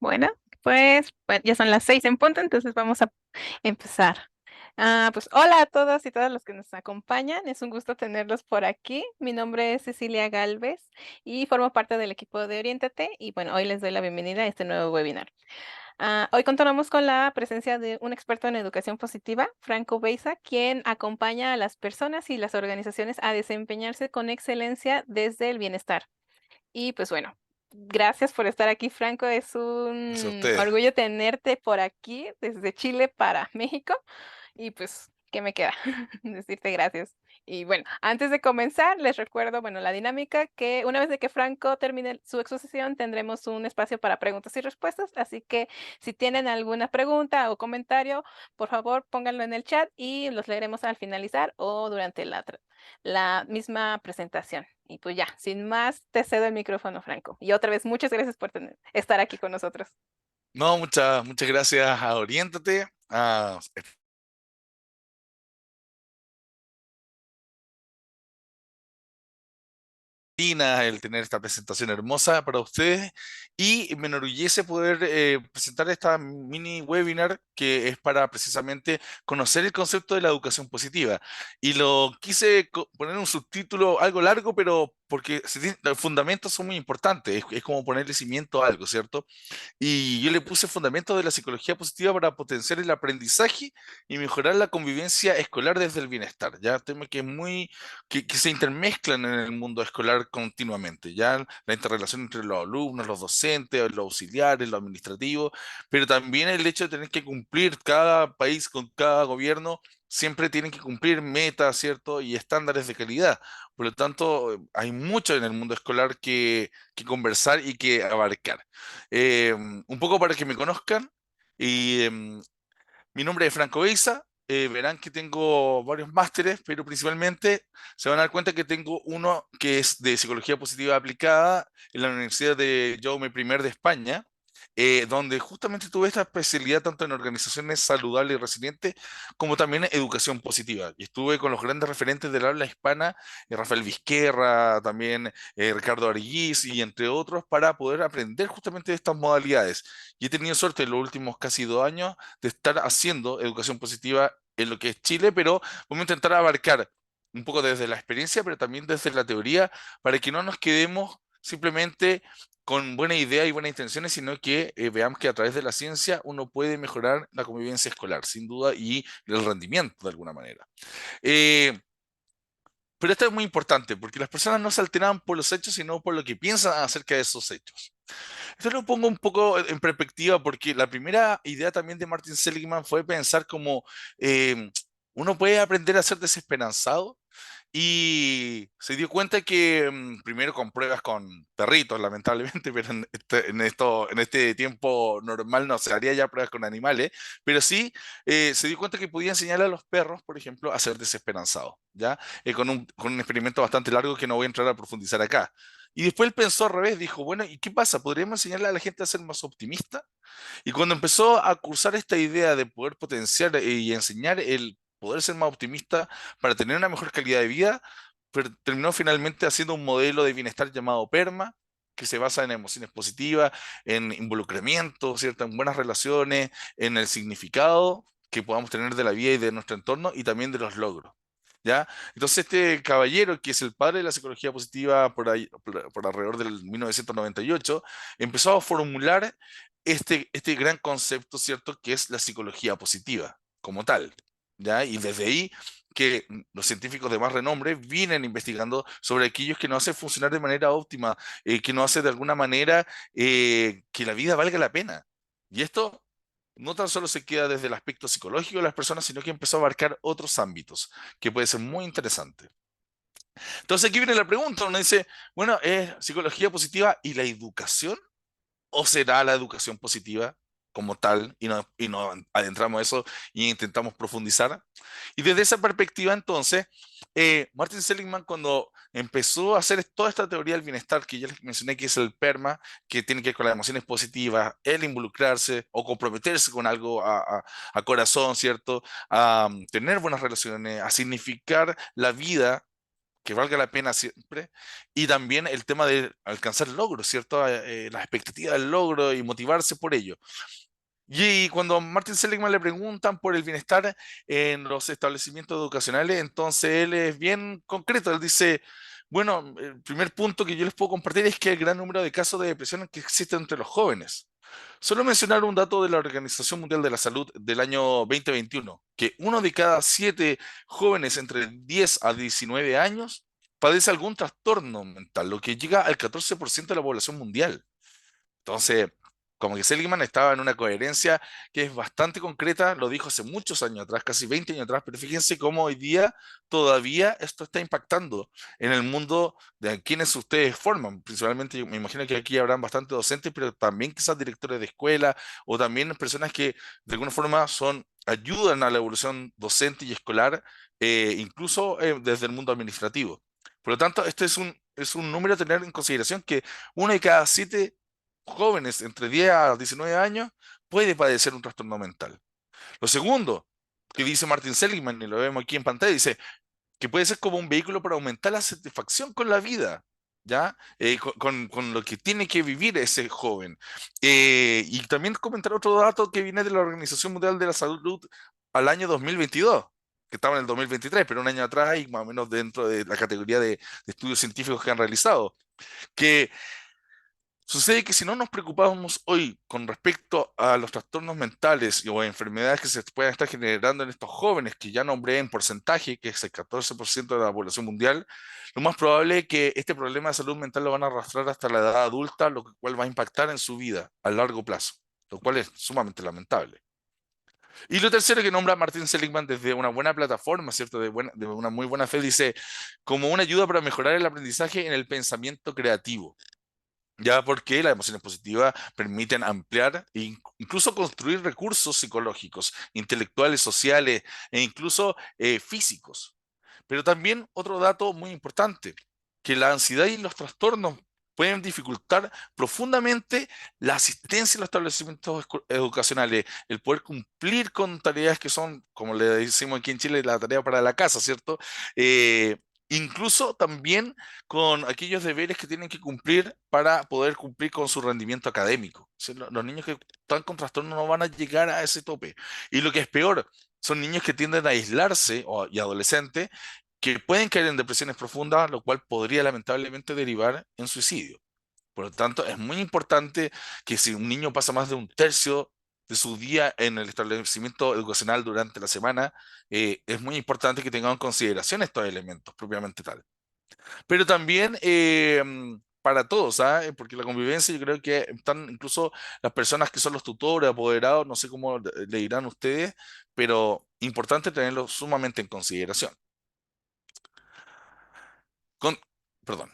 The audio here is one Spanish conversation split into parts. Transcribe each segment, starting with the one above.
Bueno, pues ya son las 6 en punto, entonces vamos a empezar. Pues hola a todos y todas los que nos acompañan. Es un gusto tenerlos por aquí. Mi nombre es Cecilia Galvez y formo parte del equipo de Oriéntate. Y bueno, hoy les doy la bienvenida a este nuevo webinar. Hoy contamos con la presencia de un experto en educación positiva, Franco Beisa, quien acompaña a las personas y las organizaciones a desempeñarse con excelencia desde el bienestar. Y pues bueno, gracias por estar aquí, Franco. Es Gracias a un ustedes. orgullo tenerte por aquí, desde Chile para México. Y pues, ¿qué me queda? Decirte gracias. Y bueno, antes de comenzar, les recuerdo, bueno, la dinámica que una vez de que Franco termine su exposición, tendremos un espacio para preguntas y respuestas. Así que si tienen alguna pregunta o comentario, por favor, pónganlo en el chat y los leeremos al finalizar o durante la misma presentación. Y pues ya, sin más, te cedo el micrófono, Franco. Y otra vez, muchas gracias por estar aquí con nosotros. No, muchas gracias a Oriéntate, a Tina, el tener esta presentación hermosa para ustedes y me enorgullece poder presentar esta mini webinar que es para precisamente conocer el concepto de la educación positiva. Y lo quise poner un subtítulo algo largo, pero porque los fundamentos son muy importantes, es como ponerle cimiento a algo, ¿cierto? Y yo le puse fundamentos de la psicología positiva para potenciar el aprendizaje y mejorar la convivencia escolar desde el bienestar, ¿ya? Tema que es que se intermezclan en el mundo escolar continuamente, ¿ya? La interrelación entre los alumnos, los docentes, los auxiliares, los administrativos, pero también el hecho de tener que cumplir cada país con cada gobierno. Siempre tienen que cumplir metas, ¿cierto? Y estándares de calidad. Por lo tanto, hay mucho en el mundo escolar que conversar y que abarcar. Un poco para que me conozcan, y mi nombre es Franco Beisa. Verán que tengo varios másteres, pero principalmente se van a dar cuenta que tengo uno que es de psicología positiva aplicada en la Universidad de Jaume I de España, donde justamente tuve esta especialidad tanto en organizaciones saludables y resilientes como también en educación positiva. Y estuve con los grandes referentes del habla hispana, Rafael Vizquerra, también Ricardo Arguís y entre otros, para poder aprender justamente de estas modalidades. Y he tenido suerte en los últimos casi 2 años de estar haciendo educación positiva en lo que es Chile, pero vamos a intentar abarcar un poco desde la experiencia, pero también desde la teoría, para que no nos quedemos simplemente con buena idea y buenas intenciones, sino que veamos que a través de la ciencia uno puede mejorar la convivencia escolar, sin duda, y el rendimiento de alguna manera. Eh, pero esto es muy importante, porque las personas no se alteran por los hechos, sino por lo que piensan acerca de esos hechos. Esto lo pongo un poco en perspectiva porque la primera idea también de Martin Seligman fue pensar como eh, uno puede aprender a ser desesperanzado, y se dio cuenta que primero con pruebas con perritos, lamentablemente, pero en este tiempo normal no se haría ya pruebas con animales, pero sí se dio cuenta que podía enseñarle a los perros, por ejemplo, a ser desesperanzados, ¿ya? Con un experimento bastante largo que no voy a entrar a profundizar acá. Y después él pensó al revés, dijo, bueno, ¿y qué pasa? ¿Podríamos enseñarle a la gente a ser más optimista? Y cuando empezó a cursar esta idea de poder potenciar y enseñar el poder ser más optimista para tener una mejor calidad de vida, terminó finalmente haciendo un modelo de bienestar llamado PERMA, que se basa en emociones positivas, en involucramiento, ¿cierto? En buenas relaciones, en el significado que podamos tener de la vida y de nuestro entorno y también de los logros. ¿Ya? Entonces este caballero, que es el padre de la psicología positiva por alrededor del 1998, empezó a formular este gran concepto, ¿cierto? Que es la psicología positiva como tal, ¿ya? Y desde ahí que los científicos de más renombre vienen investigando sobre aquellos que no hacen funcionar de manera óptima, que no hace de alguna manera que la vida valga la pena. Y esto no tan solo se queda desde el aspecto psicológico de las personas, sino que empezó a abarcar otros ámbitos, que puede ser muy interesante. Entonces aquí viene la pregunta, uno dice, bueno, ¿es psicología positiva y la educación? ¿O será la educación positiva como tal? Y no adentramos eso y intentamos profundizar. Y desde esa perspectiva, entonces, Martin Seligman, cuando empezó a hacer toda esta teoría del bienestar que ya les mencioné, que es el PERMA, que tiene que ver con las emociones positivas, el involucrarse o comprometerse con algo a corazón, ¿cierto? A tener buenas relaciones, a significar la vida que valga la pena siempre, y también el tema de alcanzar logros, ¿cierto? La expectativa del logro y motivarse por ello. Y cuando a Martin Seligman le preguntan por el bienestar en los establecimientos educacionales, entonces él es bien concreto. Él dice, bueno, el primer punto que yo les puedo compartir es que el gran número de casos de depresión que existen entre los jóvenes. Solo mencionar un dato de la Organización Mundial de la Salud del año 2021, que uno de cada 7 jóvenes entre 10 a 19 años padece algún trastorno mental, lo que llega al 14% de la población mundial. Entonces, como que Seligman estaba en una coherencia que es bastante concreta, lo dijo hace muchos años atrás, casi 20 años atrás, pero fíjense cómo hoy día todavía esto está impactando en el mundo de quienes ustedes forman. Principalmente, yo me imagino que aquí habrán bastantes docentes, pero también quizás directores de escuela o también personas que de alguna forma ayudan a la evolución docente y escolar, incluso desde el mundo administrativo. Por lo tanto, este es un número a tener en consideración que uno de cada 7 jóvenes entre 10 a 19 años puede padecer un trastorno mental. Lo segundo que dice Martin Seligman, y lo vemos aquí en pantalla, dice que puede ser como un vehículo para aumentar la satisfacción con la vida, ¿ya? Con lo que tiene que vivir ese joven. Y también comentar otro dato que viene de la Organización Mundial de la Salud al año 2022, que estaba en el 2023, pero un año atrás y más o menos dentro de la categoría de estudios científicos que han realizado, que sucede que si no nos preocupamos hoy con respecto a los trastornos mentales o enfermedades que se puedan estar generando en estos jóvenes, que ya nombré en porcentaje, que es el 14% de la población mundial, lo más probable es que este problema de salud mental lo van a arrastrar hasta la edad adulta, lo cual va a impactar en su vida a largo plazo, lo cual es sumamente lamentable. Y lo tercero que nombra Martin Seligman desde una buena plataforma, ¿cierto? De una muy buena fe, dice, como una ayuda para mejorar el aprendizaje en el pensamiento creativo. Ya porque las emociones positivas permiten ampliar e incluso construir recursos psicológicos, intelectuales, sociales e incluso físicos. Pero también otro dato muy importante, que la ansiedad y los trastornos pueden dificultar profundamente la asistencia en los establecimientos educacionales, el poder cumplir con tareas que son, como le decimos aquí en Chile, la tarea para la casa, ¿cierto? Eh, Incluso también con aquellos deberes que tienen que cumplir para poder cumplir con su rendimiento académico. O sea, los niños que están con trastorno no van a llegar a ese tope. Y lo que es peor, son niños que tienden a aislarse y adolescentes que pueden caer en depresiones profundas, lo cual podría lamentablemente derivar en suicidio. Por lo tanto, es muy importante que si un niño pasa más de un tercio de su día en el establecimiento educacional durante la semana, es muy importante que tengamos en consideración estos elementos propiamente tal. Pero también para todos, ¿sabes? Porque la convivencia yo creo que están incluso las personas que son los tutores, apoderados, no sé cómo le dirán ustedes, pero importante tenerlo sumamente en consideración. Con, perdón.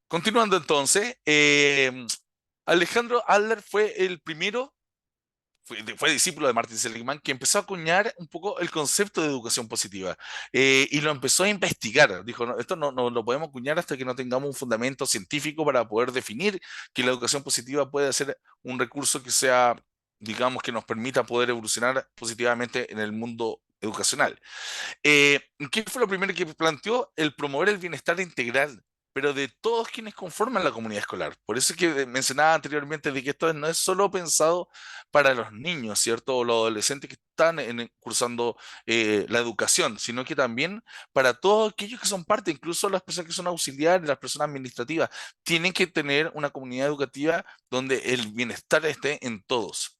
Continuando entonces, Alejandro Adler fue el primero, fue discípulo de Martin Seligman, que empezó a acuñar un poco el concepto de educación positiva y lo empezó a investigar. Dijo, "No, esto no lo podemos acuñar hasta que no tengamos un fundamento científico para poder definir que la educación positiva puede ser un recurso que sea, digamos, que nos permita poder evolucionar positivamente en el mundo educacional". ¿Qué fue lo primero que planteó? El promover el bienestar integral, pero de todos quienes conforman la comunidad escolar. Por eso es que mencionaba anteriormente de que esto no es solo pensado para los niños, ¿cierto? O los adolescentes que están cursando la educación, sino que también para todos aquellos que son parte, incluso las personas que son auxiliares, las personas administrativas, tienen que tener una comunidad educativa donde el bienestar esté en todos.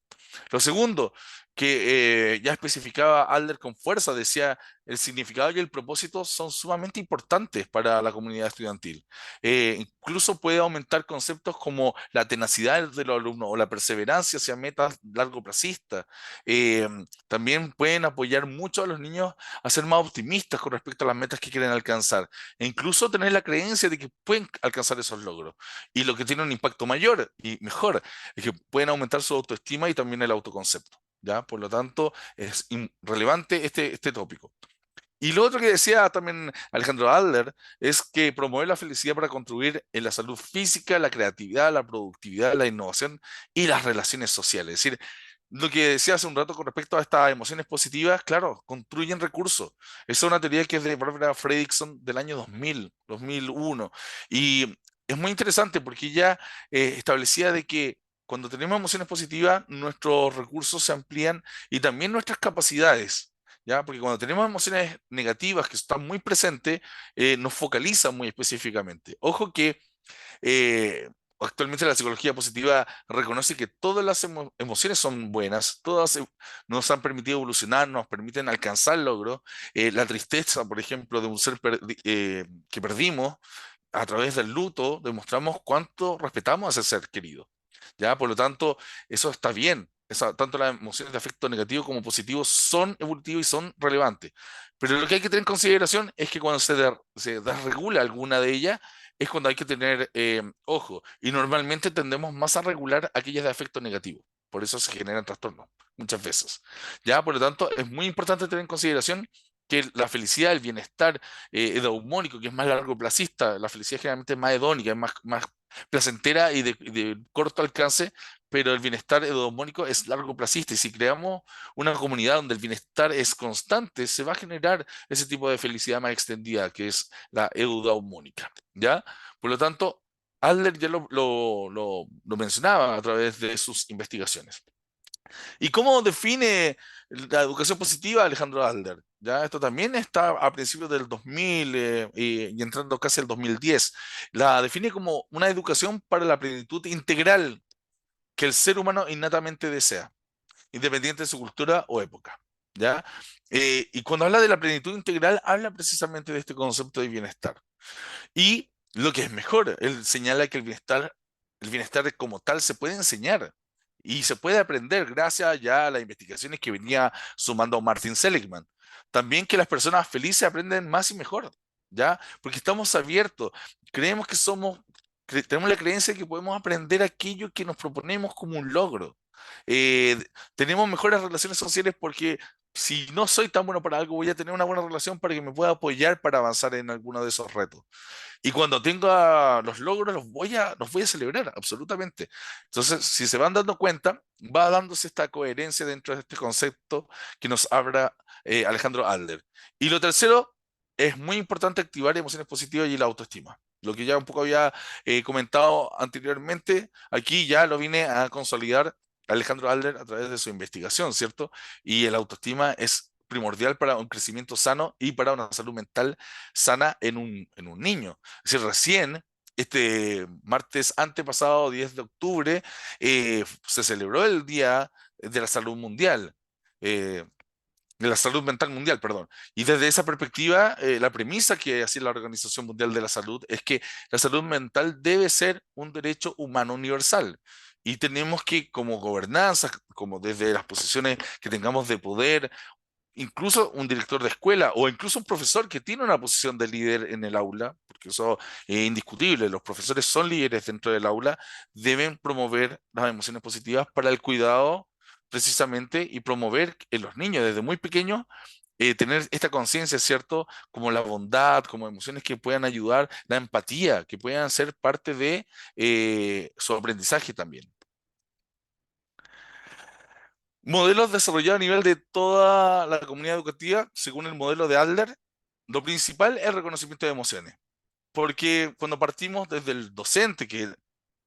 Lo segundo, que ya especificaba Adler con fuerza, decía, el significado y el propósito son sumamente importantes para la comunidad estudiantil. Incluso puede aumentar conceptos como la tenacidad de los alumnos o la perseverancia hacia metas largo placistas. Eh, También pueden apoyar mucho a los niños a ser más optimistas con respecto a las metas que quieren alcanzar e incluso tener la creencia de que pueden alcanzar esos logros. Y lo que tiene un impacto mayor y mejor es que pueden aumentar su autoestima y también el autoconcepto. ¿Ya? Por lo tanto, es relevante este tópico. Y lo otro que decía también Alejandro Adler es que promover la felicidad para contribuir en la salud física, la creatividad, la productividad, la innovación y las relaciones sociales. Es decir, lo que decía hace un rato con respecto a estas emociones positivas, claro, construyen recursos. Esa es una teoría que es de Barbara Fredrickson del año 2000, 2001. Y es muy interesante porque ella establecía de que cuando tenemos emociones positivas, nuestros recursos se amplían y también nuestras capacidades. ¿Ya? Porque cuando tenemos emociones negativas que están muy presentes, nos focalizan muy específicamente. Ojo que eh, actualmente la psicología positiva reconoce que todas las emociones son buenas, todas nos han permitido evolucionar, nos permiten alcanzar logros. La tristeza, por ejemplo, de un ser que perdimos a través del luto, demostramos cuánto respetamos a ese ser querido. ¿Ya? Por lo tanto, eso está bien. Tanto las emociones de afecto negativo como positivo son evolutivas y son relevantes. Pero lo que hay que tener en consideración es que cuando se desregula alguna de ellas, es cuando hay que tener ojo. Y normalmente tendemos más a regular aquellas de afecto negativo. Por eso se generan trastornos, muchas veces. ¿Ya? Por lo tanto, es muy importante tener en consideración que la felicidad, el bienestar eudaimónico, que es más largo placista, la felicidad generalmente es más hedónica, es más placentera y de corto alcance, pero el bienestar eudaimónico es largo placista. Y si creamos una comunidad donde el bienestar es constante, se va a generar ese tipo de felicidad más extendida, que es la eudaimónica. ¿Ya? Por lo tanto, Adler ya lo mencionaba a través de sus investigaciones. ¿Y cómo define la educación positiva Alejandro Adler? Ya, esto también está a principios del 2000 y entrando casi al 2010. La define como una educación para la plenitud integral que el ser humano innatamente desea, independiente de su cultura o época. ¿Ya? Y cuando habla de la plenitud integral, habla precisamente de este concepto de bienestar. Y lo que es mejor, él señala que el bienestar como tal se puede enseñar y se puede aprender gracias ya a las investigaciones que venía sumando Martin Seligman. También que las personas felices aprenden más y mejor, ¿ya? Porque estamos abiertos, creemos que tenemos la creencia de que podemos aprender aquello que nos proponemos como un logro. Eh, Tenemos mejores relaciones sociales porque si no soy tan bueno para algo, voy a tener una buena relación para que me pueda apoyar para avanzar en alguno de esos retos. Y cuando tenga los logros, los voy a celebrar, absolutamente. Entonces, si se van dando cuenta, va dándose esta coherencia dentro de este concepto que nos habla Alejandro Adler. Y lo tercero, es muy importante activar emociones positivas y la autoestima. Lo que ya un poco había comentado anteriormente, aquí ya lo vine a consolidar Alejandro Adler a través de su investigación, ¿cierto? Y el autoestima es primordial para un crecimiento sano y para una salud mental sana en un niño. Es decir, recién, este martes antepasado, 10 de octubre, se celebró el Día de la Salud Mundial, eh, de la Salud Mental Mundial, perdón. Y desde esa perspectiva, la premisa que hacía la Organización Mundial de la Salud es que la salud mental debe ser un derecho humano universal. Y tenemos que, como gobernanza, como desde las posiciones que tengamos de poder, incluso un director de escuela o incluso un profesor que tiene una posición de líder en el aula, porque eso es indiscutible, los profesores son líderes dentro del aula, deben promover las emociones positivas para el cuidado precisamente y promover en los niños desde muy pequeños. Tener esta conciencia, ¿cierto? Como la bondad, como emociones que puedan ayudar, la empatía, que puedan ser parte de su aprendizaje también. Modelos desarrollados a nivel de toda la comunidad educativa, según el modelo de Adler, lo principal es el reconocimiento de emociones. Porque cuando partimos desde el docente, que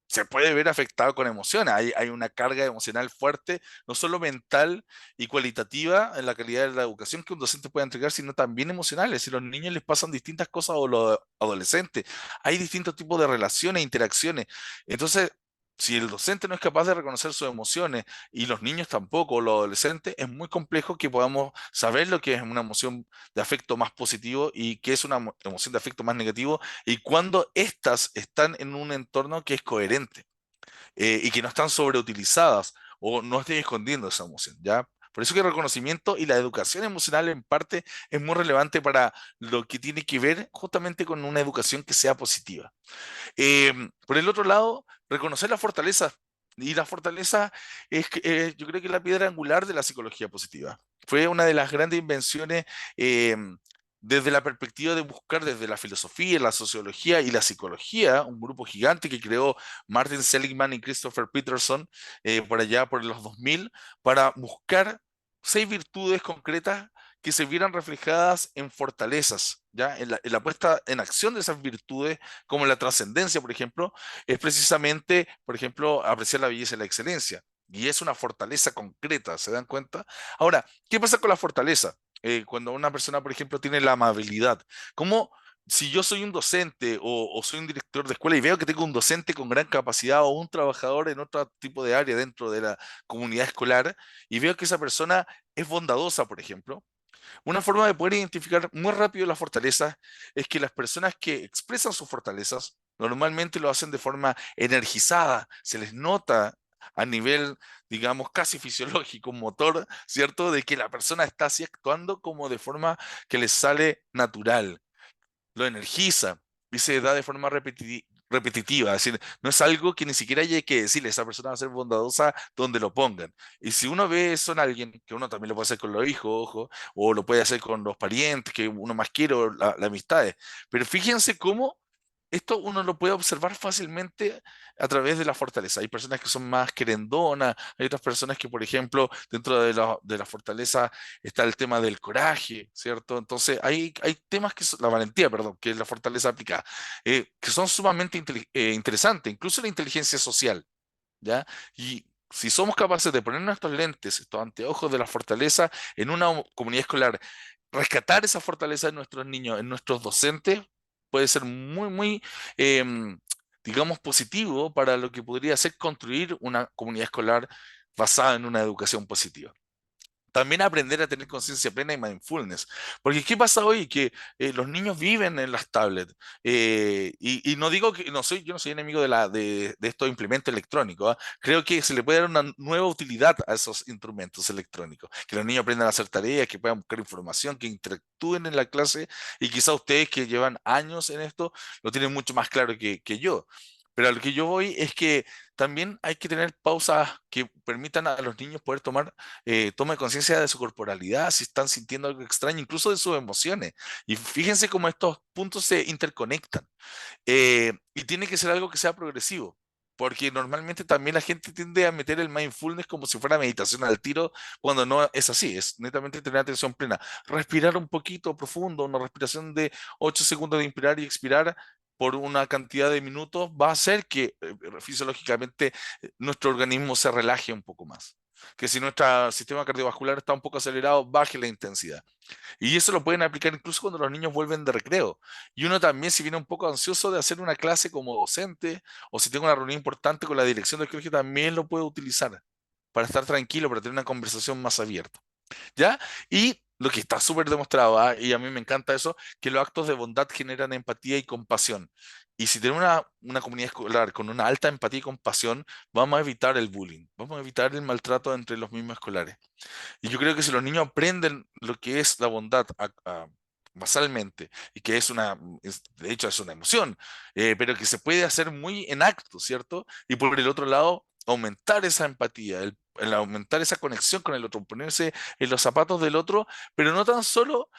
se puede ver afectado con emociones, hay una carga emocional fuerte, no solo mental y cualitativa en la calidad de la educación que un docente puede entregar, sino también emocionales. Si a los niños les pasan distintas cosas o los adolescentes, hay distintos tipos de relaciones e interacciones. Entonces, si el docente no es capaz de reconocer sus emociones y los niños tampoco, o los adolescentes, es muy complejo que podamos saber lo que es una emoción de afecto más positivo y qué es una emoción de afecto más negativo y cuando éstas están en un entorno que es coherente y que no están sobreutilizadas o no estén escondiendo esa emoción, ¿ya? Por eso que el reconocimiento y la educación emocional en parte es muy relevante para lo que tiene que ver justamente con una educación que sea positiva. Por el otro lado, reconocer la fortaleza. Y la fortaleza yo creo que es la piedra angular de la psicología positiva. Fue una de las grandes invenciones eh, desde la perspectiva de buscar desde la filosofía, la sociología y la psicología, un grupo gigante que creó Martin Seligman y Christopher Peterson por allá por los 2000, para buscar 6 virtudes concretas que se vieran reflejadas en fortalezas, ¿ya? En la puesta en acción de esas virtudes, como la trascendencia, por ejemplo, es precisamente, por ejemplo, apreciar la belleza y la excelencia. Y es una fortaleza concreta, ¿se dan cuenta? Ahora, ¿qué pasa con la fortaleza? Cuando una persona, por ejemplo, tiene la amabilidad, ¿cómo si yo soy un docente o soy un director de escuela y veo que tengo un docente con gran capacidad o un trabajador en otro tipo de área dentro de la comunidad escolar y veo que esa persona es bondadosa, por ejemplo? Una forma de poder identificar muy rápido las fortalezas es que las personas que expresan sus fortalezas normalmente lo hacen de forma energizada, se les nota a nivel, digamos, casi fisiológico, un motor, ¿cierto? De que la persona está así actuando como de forma que les sale natural, lo energiza y se da de forma repetitiva. Es decir, no es algo que ni siquiera haya que decirle, esa persona va a ser bondadosa donde lo pongan. Y si uno ve eso en alguien, que uno también lo puede hacer con los hijos, ojo, o lo puede hacer con los parientes que uno más quiere, o las amistades. Pero fíjense cómo esto uno lo puede observar fácilmente a través de la fortaleza. Hay personas que son más querendonas, hay otras personas que, por ejemplo, dentro de la fortaleza está el tema del coraje, ¿cierto? Entonces, hay temas que son, la valentía, perdón, que es la fortaleza aplicada, que son sumamente interesantes, incluso la inteligencia social, ¿ya? Y si somos capaces de poner nuestros lentes, estos anteojos de la fortaleza en una comunidad escolar, rescatar esa fortaleza en nuestros niños, en nuestros docentes, puede ser muy, muy, em, digamos, positivo para lo que podría ser construir una comunidad escolar basada en una educación positiva. También aprender a tener conciencia plena y mindfulness. Porque ¿qué pasa hoy? Que los niños viven en las tablets. Y no digo que yo no soy enemigo de estos implementos electrónicos. ¿Ah? Creo que se le puede dar una nueva utilidad a esos instrumentos electrónicos. Que los niños aprendan a hacer tareas, que puedan buscar información, que interactúen en la clase. Y quizá ustedes que llevan años en esto lo tienen mucho más claro que yo. Pero a lo que yo voy es que también hay que tener pausas que permitan a los niños poder toma de conciencia de su corporalidad, si están sintiendo algo extraño, incluso de sus emociones. Y fíjense cómo estos puntos se interconectan. Y tiene que ser algo que sea progresivo. Porque normalmente también la gente tiende a meter el mindfulness como si fuera meditación al tiro, cuando no es así, es netamente tener atención plena. Respirar un poquito profundo, una respiración de 8 segundos de inspirar y expirar por una cantidad de minutos, va a hacer que fisiológicamente nuestro organismo se relaje un poco más. Que si nuestro sistema cardiovascular está un poco acelerado, baje la intensidad. Y eso lo pueden aplicar incluso cuando los niños vuelven de recreo. Y uno también, si viene un poco ansioso de hacer una clase como docente, o si tengo una reunión importante con la dirección del colegio, también lo puedo utilizar para estar tranquilo, para tener una conversación más abierta. ¿Ya? Y lo que está súper demostrado, ¿ah? Y a mí me encanta eso, que los actos de bondad generan empatía y compasión. Y si tenemos una comunidad escolar con una alta empatía y compasión, vamos a evitar el bullying, vamos a evitar el maltrato entre los mismos escolares. Y yo creo que si los niños aprenden lo que es la bondad basalmente, y que de hecho es una emoción, pero que se puede hacer muy en acto, ¿cierto? Y por el otro lado, aumentar esa empatía, el aumentar esa conexión con el otro, ponerse en los zapatos del otro, pero no tan solo,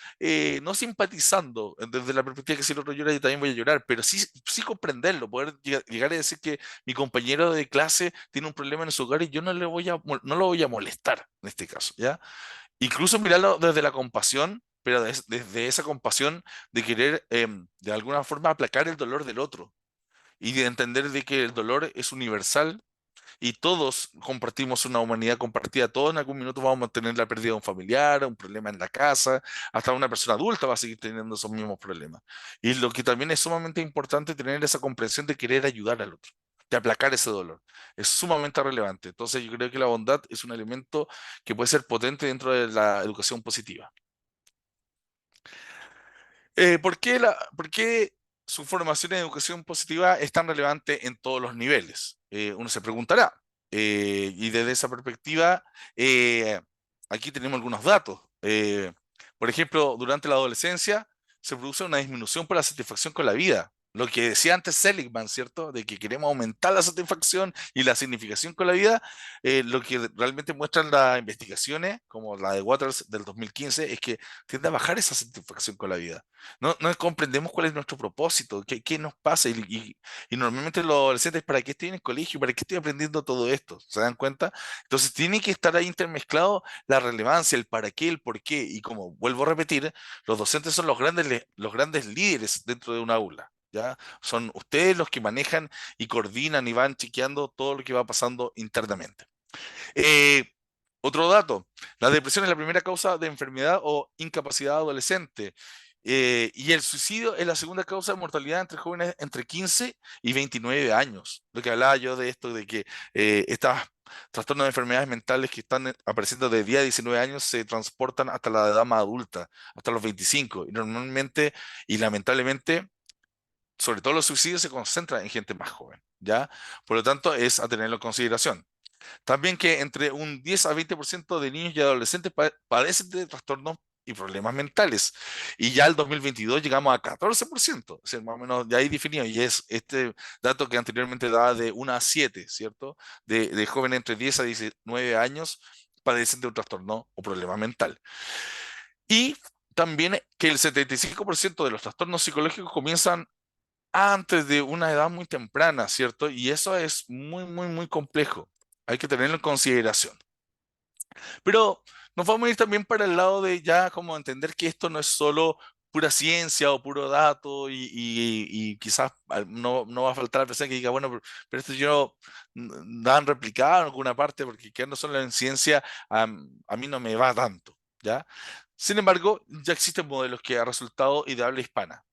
no simpatizando desde la perspectiva que si el otro llora yo también voy a llorar, pero sí comprenderlo, poder llegar a decir que mi compañero de clase tiene un problema en su hogar y yo no lo voy a molestar en este caso, ¿ya? Incluso mirarlo desde la compasión, pero desde esa compasión de querer de alguna forma aplacar el dolor del otro y de entender de que el dolor es universal y todos compartimos una humanidad compartida, todos en algún minuto vamos a tener la pérdida de un familiar, un problema en la casa, hasta una persona adulta va a seguir teniendo esos mismos problemas. Y lo que también es sumamente importante tener esa comprensión de querer ayudar al otro, de aplacar ese dolor. Es sumamente relevante. Entonces yo creo que la bondad es un elemento que puede ser potente dentro de la educación positiva. ¿Por qué su formación en educación positiva es tan relevante en todos los niveles? Uno se preguntará. Y desde esa perspectiva, eh, aquí tenemos algunos datos. Por ejemplo, durante la adolescencia se produce una disminución por la satisfacción con la vida. Lo que decía antes Seligman, ¿cierto? De que queremos aumentar la satisfacción y la significación con la vida. Lo que realmente muestran las investigaciones, como la de Waters del 2015, es que tiende a bajar esa satisfacción con la vida. No comprendemos cuál es nuestro propósito, qué nos pasa. Y normalmente los adolescentes, ¿para qué estoy en el colegio? ¿Para qué estoy aprendiendo todo esto? ¿Se dan cuenta? Entonces tiene que estar ahí intermezclado la relevancia, el para qué, el por qué. Y como vuelvo a repetir, los docentes son los grandes líderes dentro de una aula. ¿Ya? Son ustedes los que manejan y coordinan y van chequeando todo lo que va pasando internamente. Eh, Otro dato, la depresión es la primera causa de enfermedad o incapacidad adolescente. Y el suicidio es la segunda causa de mortalidad entre jóvenes entre 15 y 29 años. Lo que hablaba yo de esto, de que estos trastornos de enfermedades mentales que están apareciendo de 10 a 19 años se transportan hasta la edad más adulta, hasta los 25. Y normalmente y lamentablemente sobre todo los suicidios se concentran en gente más joven, ¿ya? Por lo tanto, es a tenerlo en consideración. También que entre un 10 a 20% de niños y adolescentes padecen de trastornos y problemas mentales. Y ya el 2022 llegamos a 14%, o sea, más o menos ya ahí definido, y es este dato que anteriormente daba de 1 a 7, ¿cierto? De jóvenes entre 10 a 19 años padecen de un trastorno o problema mental. Y también que el 75% de los trastornos psicológicos comienzan antes de una edad muy temprana, ¿cierto? Y eso es muy complejo. Hay que tenerlo en consideración. Pero nos vamos a ir también para el lado de ya como entender que esto no es solo pura ciencia o puro dato y quizás no va a faltar la persona que diga, bueno, pero esto yo dan replicado en alguna parte porque quedando solo en ciencia a mí no me va tanto, ¿ya? Sin embargo, ya existen modelos que han resultado y de habla hispana.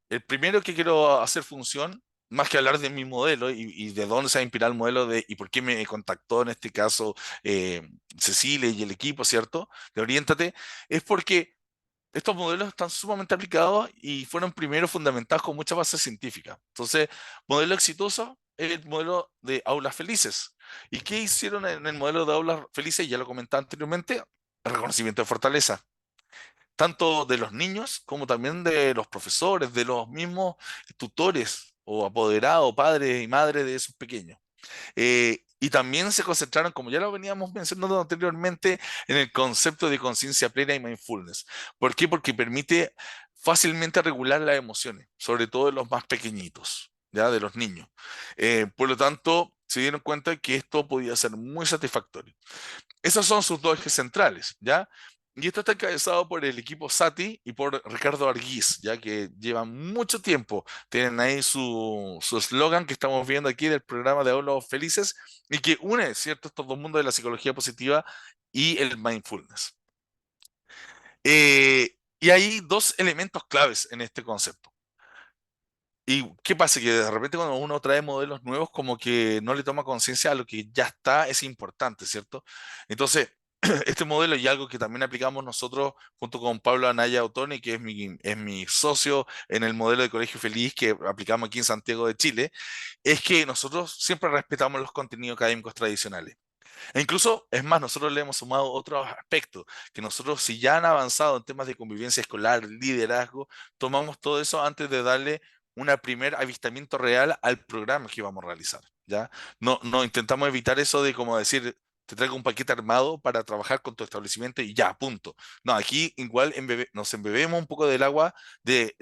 El primero que quiero hacer función, más que hablar de mi modelo y de dónde se ha inspirado el modelo de, y por qué me contactó en este caso Cecilia y el equipo, ¿cierto? De Oriéntate, es porque estos modelos están sumamente aplicados y fueron primero fundamentados con mucha base científica. Entonces, modelo exitoso es el modelo de aulas felices. ¿Y qué hicieron en el modelo de aulas felices? Ya lo comentaba anteriormente, el reconocimiento de fortaleza tanto de los niños como también de los profesores, de los mismos tutores o apoderados, padres y madres de esos pequeños. Y también se concentraron, como ya lo veníamos mencionando anteriormente, en el concepto de conciencia plena y mindfulness. ¿Por qué? Porque permite fácilmente regular las emociones, sobre todo de los más pequeñitos, ya de los niños. Por lo tanto, se dieron cuenta que esto podía ser muy satisfactorio. Esos son sus dos ejes centrales, ¿ya? Y esto está encabezado por el equipo Sati y por Ricardo Arguís, ya que llevan mucho tiempo. Tienen ahí su eslogan que estamos viendo aquí del programa de Aulas Felices y que une, ¿cierto?, estos dos mundos de la psicología positiva y el mindfulness. Y hay dos elementos claves en este concepto. ¿Y qué pasa? Que de repente cuando uno trae modelos nuevos, como que no le toma conciencia a lo que ya está, es importante, ¿cierto? Entonces, este modelo y algo que también aplicamos nosotros junto con Pablo Anaya Otoni, que es mi socio en el modelo de Colegio Feliz que aplicamos aquí en Santiago de Chile, es que nosotros siempre respetamos los contenidos académicos tradicionales. E incluso, es más, nosotros le hemos sumado otros aspectos, que nosotros si ya han avanzado en temas de convivencia escolar, liderazgo, tomamos todo eso antes de darle un primer avistamiento real al programa que vamos a realizar, ¿ya? No intentamos evitar eso de como decir, te traigo un paquete armado para trabajar con tu establecimiento y ya, punto. No, aquí igual nos embebemos un poco del agua del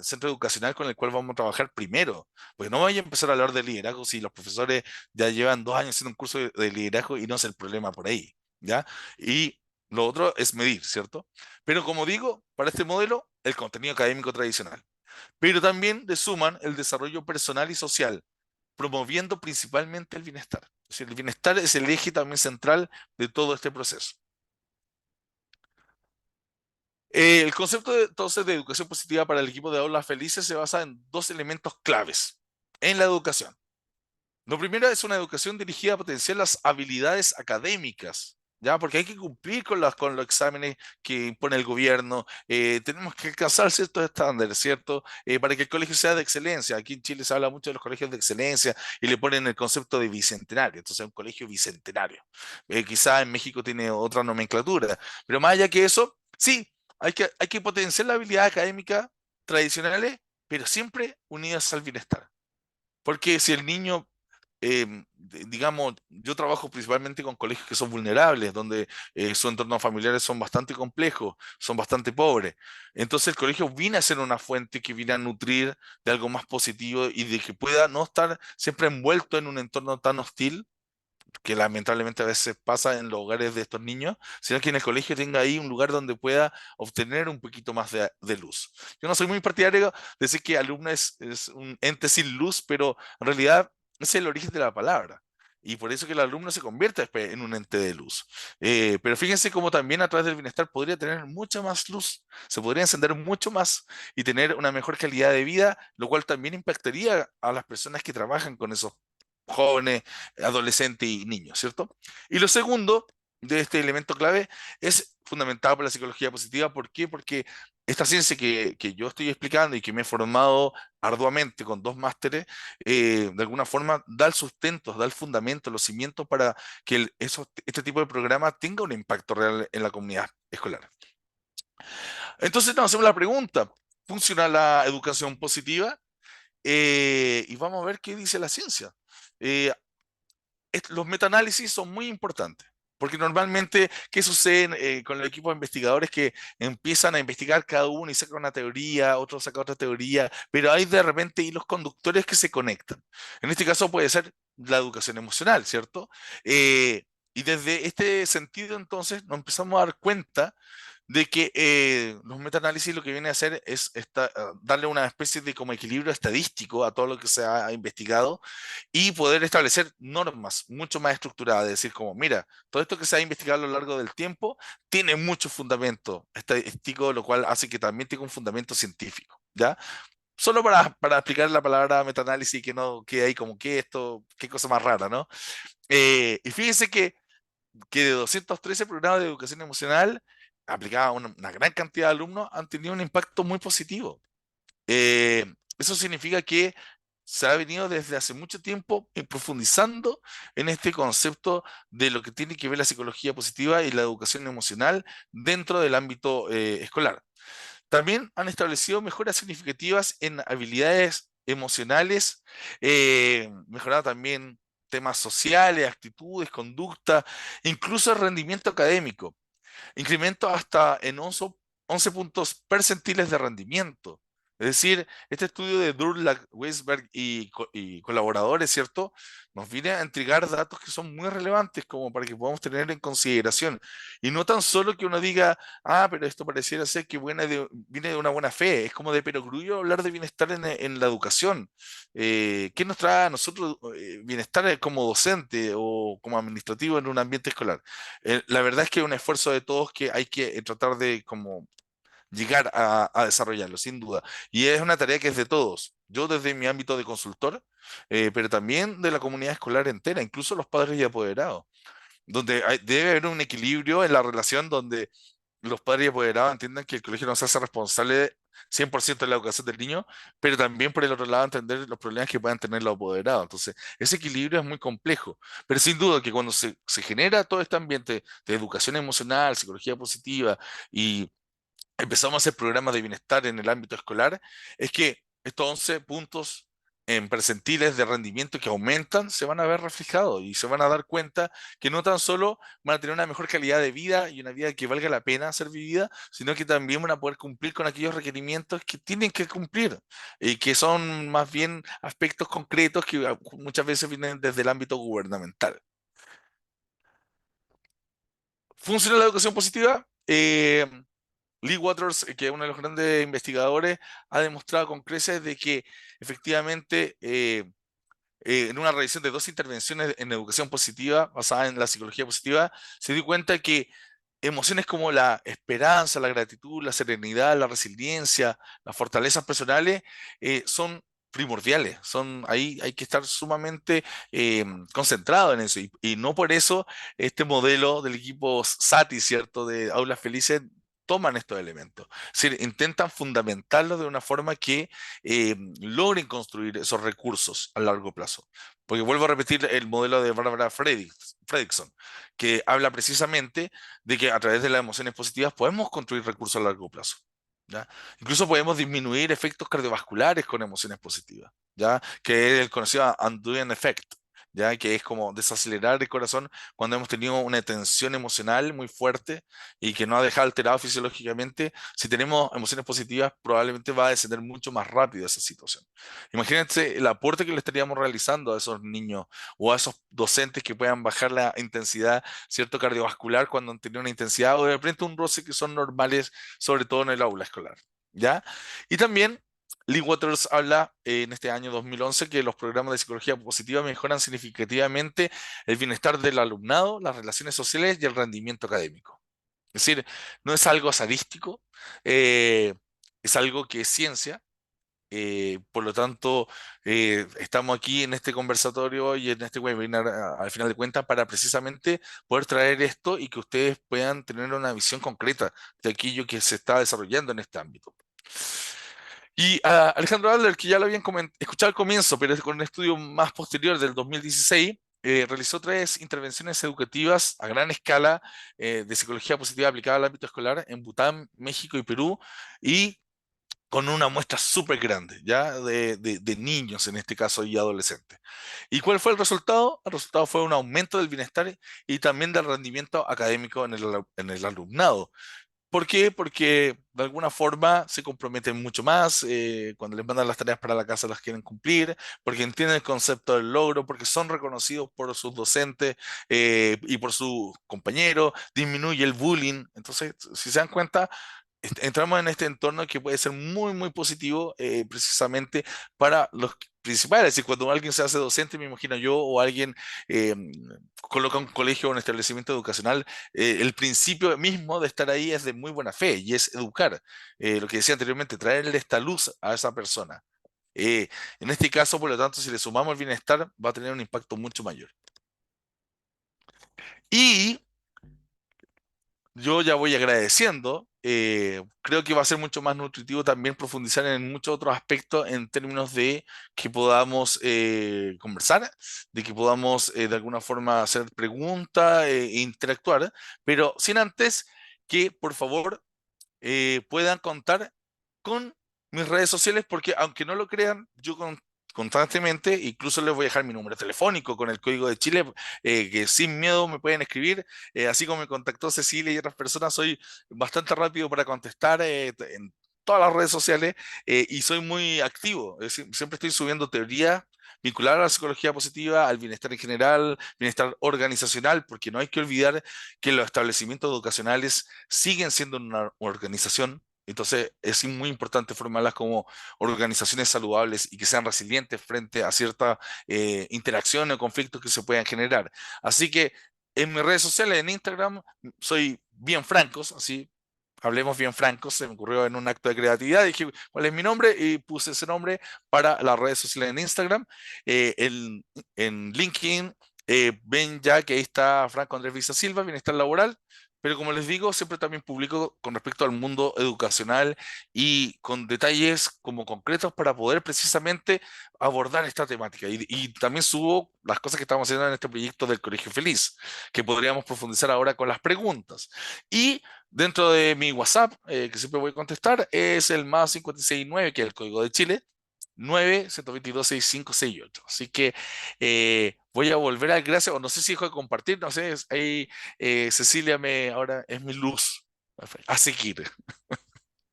centro educacional con el cual vamos a trabajar primero, porque no vaya a empezar a hablar de liderazgo si los profesores ya llevan 2 años haciendo un curso de liderazgo y no es el problema por ahí, ¿ya? Y lo otro es medir, ¿cierto? Pero como digo, para este modelo, el contenido académico tradicional. Pero también le suman el desarrollo personal y social, promoviendo principalmente el bienestar. Es decir, el bienestar es el eje también central de todo este proceso. El concepto entonces de educación positiva para el equipo de aulas felices se basa en dos elementos claves en la educación. Lo primero es una educación dirigida a potenciar las habilidades académicas, ¿ya? Porque hay que cumplir con los exámenes que impone el gobierno, tenemos que alcanzar ciertos estándares, ¿cierto? Para que el colegio sea de excelencia. Aquí en Chile se habla mucho de los colegios de excelencia y le ponen el concepto de bicentenario, entonces un colegio bicentenario. Quizá en México tiene otra nomenclatura, pero más allá que eso, sí, hay que potenciar la habilidad académica tradicionales pero siempre unidas al bienestar. Porque si el niño digamos, yo trabajo principalmente con colegios que son vulnerables, donde sus entornos familiares son bastante complejos, son bastante pobres. Entonces el colegio viene a ser una fuente que viene a nutrir de algo más positivo y de que pueda no estar siempre envuelto en un entorno tan hostil que lamentablemente a veces pasa en los hogares de estos niños, sino que en el colegio tenga ahí un lugar donde pueda obtener un poquito más de luz. Yo no soy muy partidario de decir que alumno es un ente sin luz, pero en realidad es el origen de la palabra. Y por eso que el alumno se convierte después en un ente de luz. Pero fíjense cómo también a través del bienestar podría tener mucha más luz, se podría encender mucho más y tener una mejor calidad de vida, lo cual también impactaría a las personas que trabajan con esos jóvenes, adolescentes y niños, ¿cierto? Y lo segundo de este elemento clave es fundamentado por la psicología positiva. ¿Por qué? Porque esta ciencia que yo estoy explicando y que me he formado arduamente con dos másteres, de alguna forma da el sustento, da el fundamento, los cimientos para que este tipo de programa tenga un impacto real en la comunidad escolar. Entonces nos hacemos la pregunta, ¿funciona la educación positiva? Y vamos a ver qué dice la ciencia. Eh, los metaanálisis son muy importantes, porque normalmente, ¿qué sucede con los equipos de investigadores que empiezan a investigar cada uno y sacan una teoría, otro saca otra teoría, pero hay de repente hilos conductores que se conectan? En este caso puede ser la educación emocional, ¿cierto? Y desde este sentido, entonces, nos empezamos a dar cuenta de que los metaanálisis lo que viene a hacer es darle una especie de como equilibrio estadístico a todo lo que se ha investigado y poder establecer normas mucho más estructuradas, es decir, como, mira, todo esto que se ha investigado a lo largo del tiempo tiene mucho fundamento estadístico, lo cual hace que también tenga un fundamento científico, ¿ya? Solo para explicar la palabra metaanálisis y que no quede ahí como que esto, qué cosa más rara, ¿no? Y fíjense que de 213 programas de educación emocional aplicada a una gran cantidad de alumnos han tenido un impacto muy positivo. Eh, Eso significa que se ha venido desde hace mucho tiempo profundizando en este concepto de lo que tiene que ver la psicología positiva y la educación emocional dentro del ámbito escolar. También han establecido mejoras significativas en habilidades emocionales, mejorado también temas sociales, actitudes, conducta, incluso el rendimiento académico. Incremento hasta en 11 puntos percentiles de rendimiento. Es decir, este estudio de Durlach, Weisberg y colaboradores, ¿cierto? Nos viene a entregar datos que son muy relevantes como para que podamos tener en consideración. Y no tan solo que uno diga, ah, pero esto pareciera ser que viene de una buena fe. Es como de perogrullo hablar de bienestar en la educación. ¿Qué nos trae a nosotros bienestar como docente o como administrativo en un ambiente escolar? La verdad es que es un esfuerzo de todos que hay que tratar de como llegar a desarrollarlo, sin duda. Y es una tarea que es de todos. Yo desde mi ámbito de consultor, pero también de la comunidad escolar entera, incluso los padres y apoderados, donde debe haber un equilibrio en la relación donde los padres y apoderados entiendan que el colegio no se hace responsable 100% de la educación del niño, pero también por el otro lado entender los problemas que puedan tener los apoderados. Entonces, ese equilibrio es muy complejo, pero sin duda que cuando se genera todo este ambiente de educación emocional, psicología positiva y empezamos a hacer programas de bienestar en el ámbito escolar, es que estos 11 puntos en percentiles de rendimiento que aumentan se van a ver reflejados y se van a dar cuenta que no tan solo van a tener una mejor calidad de vida y una vida que valga la pena ser vivida, sino que también van a poder cumplir con aquellos requerimientos que tienen que cumplir y que son más bien aspectos concretos que muchas veces vienen desde el ámbito gubernamental. ¿Funciona la educación positiva? Lee Waters, que es uno de los grandes investigadores, ha demostrado con creces de que efectivamente en una revisión de dos intervenciones en educación positiva, basada en la psicología positiva, se dio cuenta que emociones como la esperanza, la gratitud, la serenidad, la resiliencia, las fortalezas personales son primordiales, ahí hay que estar sumamente concentrado en eso y no por eso este modelo del equipo SATI, ¿cierto? De aulas felices toman estos elementos, es decir, intentan fundamentarlos de una forma que logren construir esos recursos a largo plazo. Porque vuelvo a repetir el modelo de Barbara Fredrickson, que habla precisamente de que a través de las emociones positivas podemos construir recursos a largo plazo. ¿ya? Incluso podemos disminuir efectos cardiovasculares con emociones positivas, ¿ya? Que es el conocido Undoing Effect, ¿ya? Que es como desacelerar el corazón cuando hemos tenido una tensión emocional muy fuerte y que no ha dejado alterado fisiológicamente. Si tenemos emociones positivas, probablemente va a descender mucho más rápido esa situación. Imagínense el aporte que le estaríamos realizando a esos niños o a esos docentes que puedan bajar la intensidad, cierto, cardiovascular cuando han tenido una intensidad o de repente un roce que son normales, sobre todo en el aula escolar, ¿ya? Y también Lee Waters habla en este año 2011 que los programas de psicología positiva mejoran significativamente el bienestar del alumnado, las relaciones sociales y el rendimiento académico. Es decir, no es algo sadístico, eh, es algo que es ciencia. Por lo tanto, estamos aquí en este conversatorio y en este webinar, al final de cuentas, para precisamente poder traer esto y que ustedes puedan tener una visión concreta de aquello que se está desarrollando en este ámbito. Y a Alejandro Adler, que ya lo habían escuchado al comienzo, pero con un estudio más posterior del 2016, realizó 3 intervenciones educativas a gran escala de psicología positiva aplicada al ámbito escolar en Bután, México y Perú, y con una muestra súper grande, ¿ya? De niños en este caso y adolescentes. ¿Y cuál fue el resultado? El resultado fue un aumento del bienestar y también del rendimiento académico en el alumnado. ¿Por qué? Porque de alguna forma se comprometen mucho más, cuando les mandan las tareas para la casa las quieren cumplir, porque entienden el concepto del logro, porque son reconocidos por sus docentes y por sus compañeros, disminuye el bullying. Entonces, si se dan cuenta, entramos en este entorno que puede ser muy, muy positivo precisamente para los principales. Y cuando alguien se hace docente, me imagino yo, o alguien eh, coloca un colegio o un establecimiento educacional, el principio mismo de estar ahí es de muy buena fe y es educar. Lo que decía anteriormente, traerle esta luz a esa persona. Eh, en este caso, por lo tanto, si le sumamos el bienestar, va a tener un impacto mucho mayor. Y yo ya voy agradeciendo. Creo que va a ser mucho más nutritivo también profundizar en muchos otros aspectos en términos de que podamos conversar, de que podamos de alguna forma hacer preguntas e interactuar, pero sin antes que por favor puedan contar con mis redes sociales, porque aunque no lo crean, constantemente, incluso les voy a dejar mi número telefónico con el código de Chile, que sin miedo me pueden escribir, así como me contactó Cecilia y otras personas, soy bastante rápido para contestar en todas las redes sociales y soy muy activo, es decir, siempre estoy subiendo teoría vinculada a la psicología positiva, al bienestar en general, bienestar organizacional, porque no hay que olvidar que los establecimientos educacionales siguen siendo una organización. Entonces es muy importante formarlas como organizaciones saludables y que sean resilientes frente a ciertas interacciones o conflictos que se puedan generar. Así que en mis redes sociales, en Instagram, soy bien francos, así, hablemos bien francos, se me ocurrió en un acto de creatividad, dije, ¿cuál es mi nombre? Y puse ese nombre para las redes sociales en Instagram. En LinkedIn, ven ya que ahí está Franco Andrés Visa Silva, Bienestar Laboral. Pero como les digo, siempre también publico con respecto al mundo educacional y con detalles como concretos para poder precisamente abordar esta temática. Y también subo las cosas que estamos haciendo en este proyecto del Colegio Feliz, que podríamos profundizar ahora con las preguntas. Y dentro de mi WhatsApp, que siempre voy a contestar, es el más 569, que es el código de Chile, 9 122 6568. Así que voy a volver a gracias, o no sé si dejo de compartir, no sé, ahí Cecilia ahora es mi luz a seguir.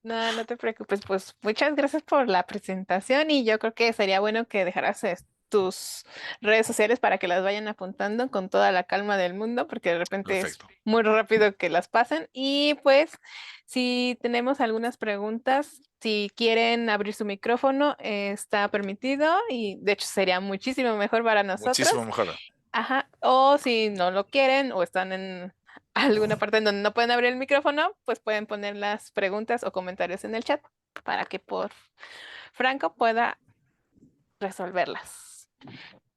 No, no te preocupes, pues muchas gracias por la presentación y yo creo que sería bueno que dejaras tus redes sociales para que las vayan apuntando con toda la calma del mundo, porque de repente es Perfecto. muy rápido que las pasen. Y pues si tenemos algunas preguntas, si quieren abrir su micrófono, está permitido y de hecho sería muchísimo mejor para nosotros. Muchísimo mejor. Ajá, o si no lo quieren o están en alguna parte en donde no pueden abrir el micrófono, pues pueden poner las preguntas o comentarios en el chat para que por Franco pueda resolverlas.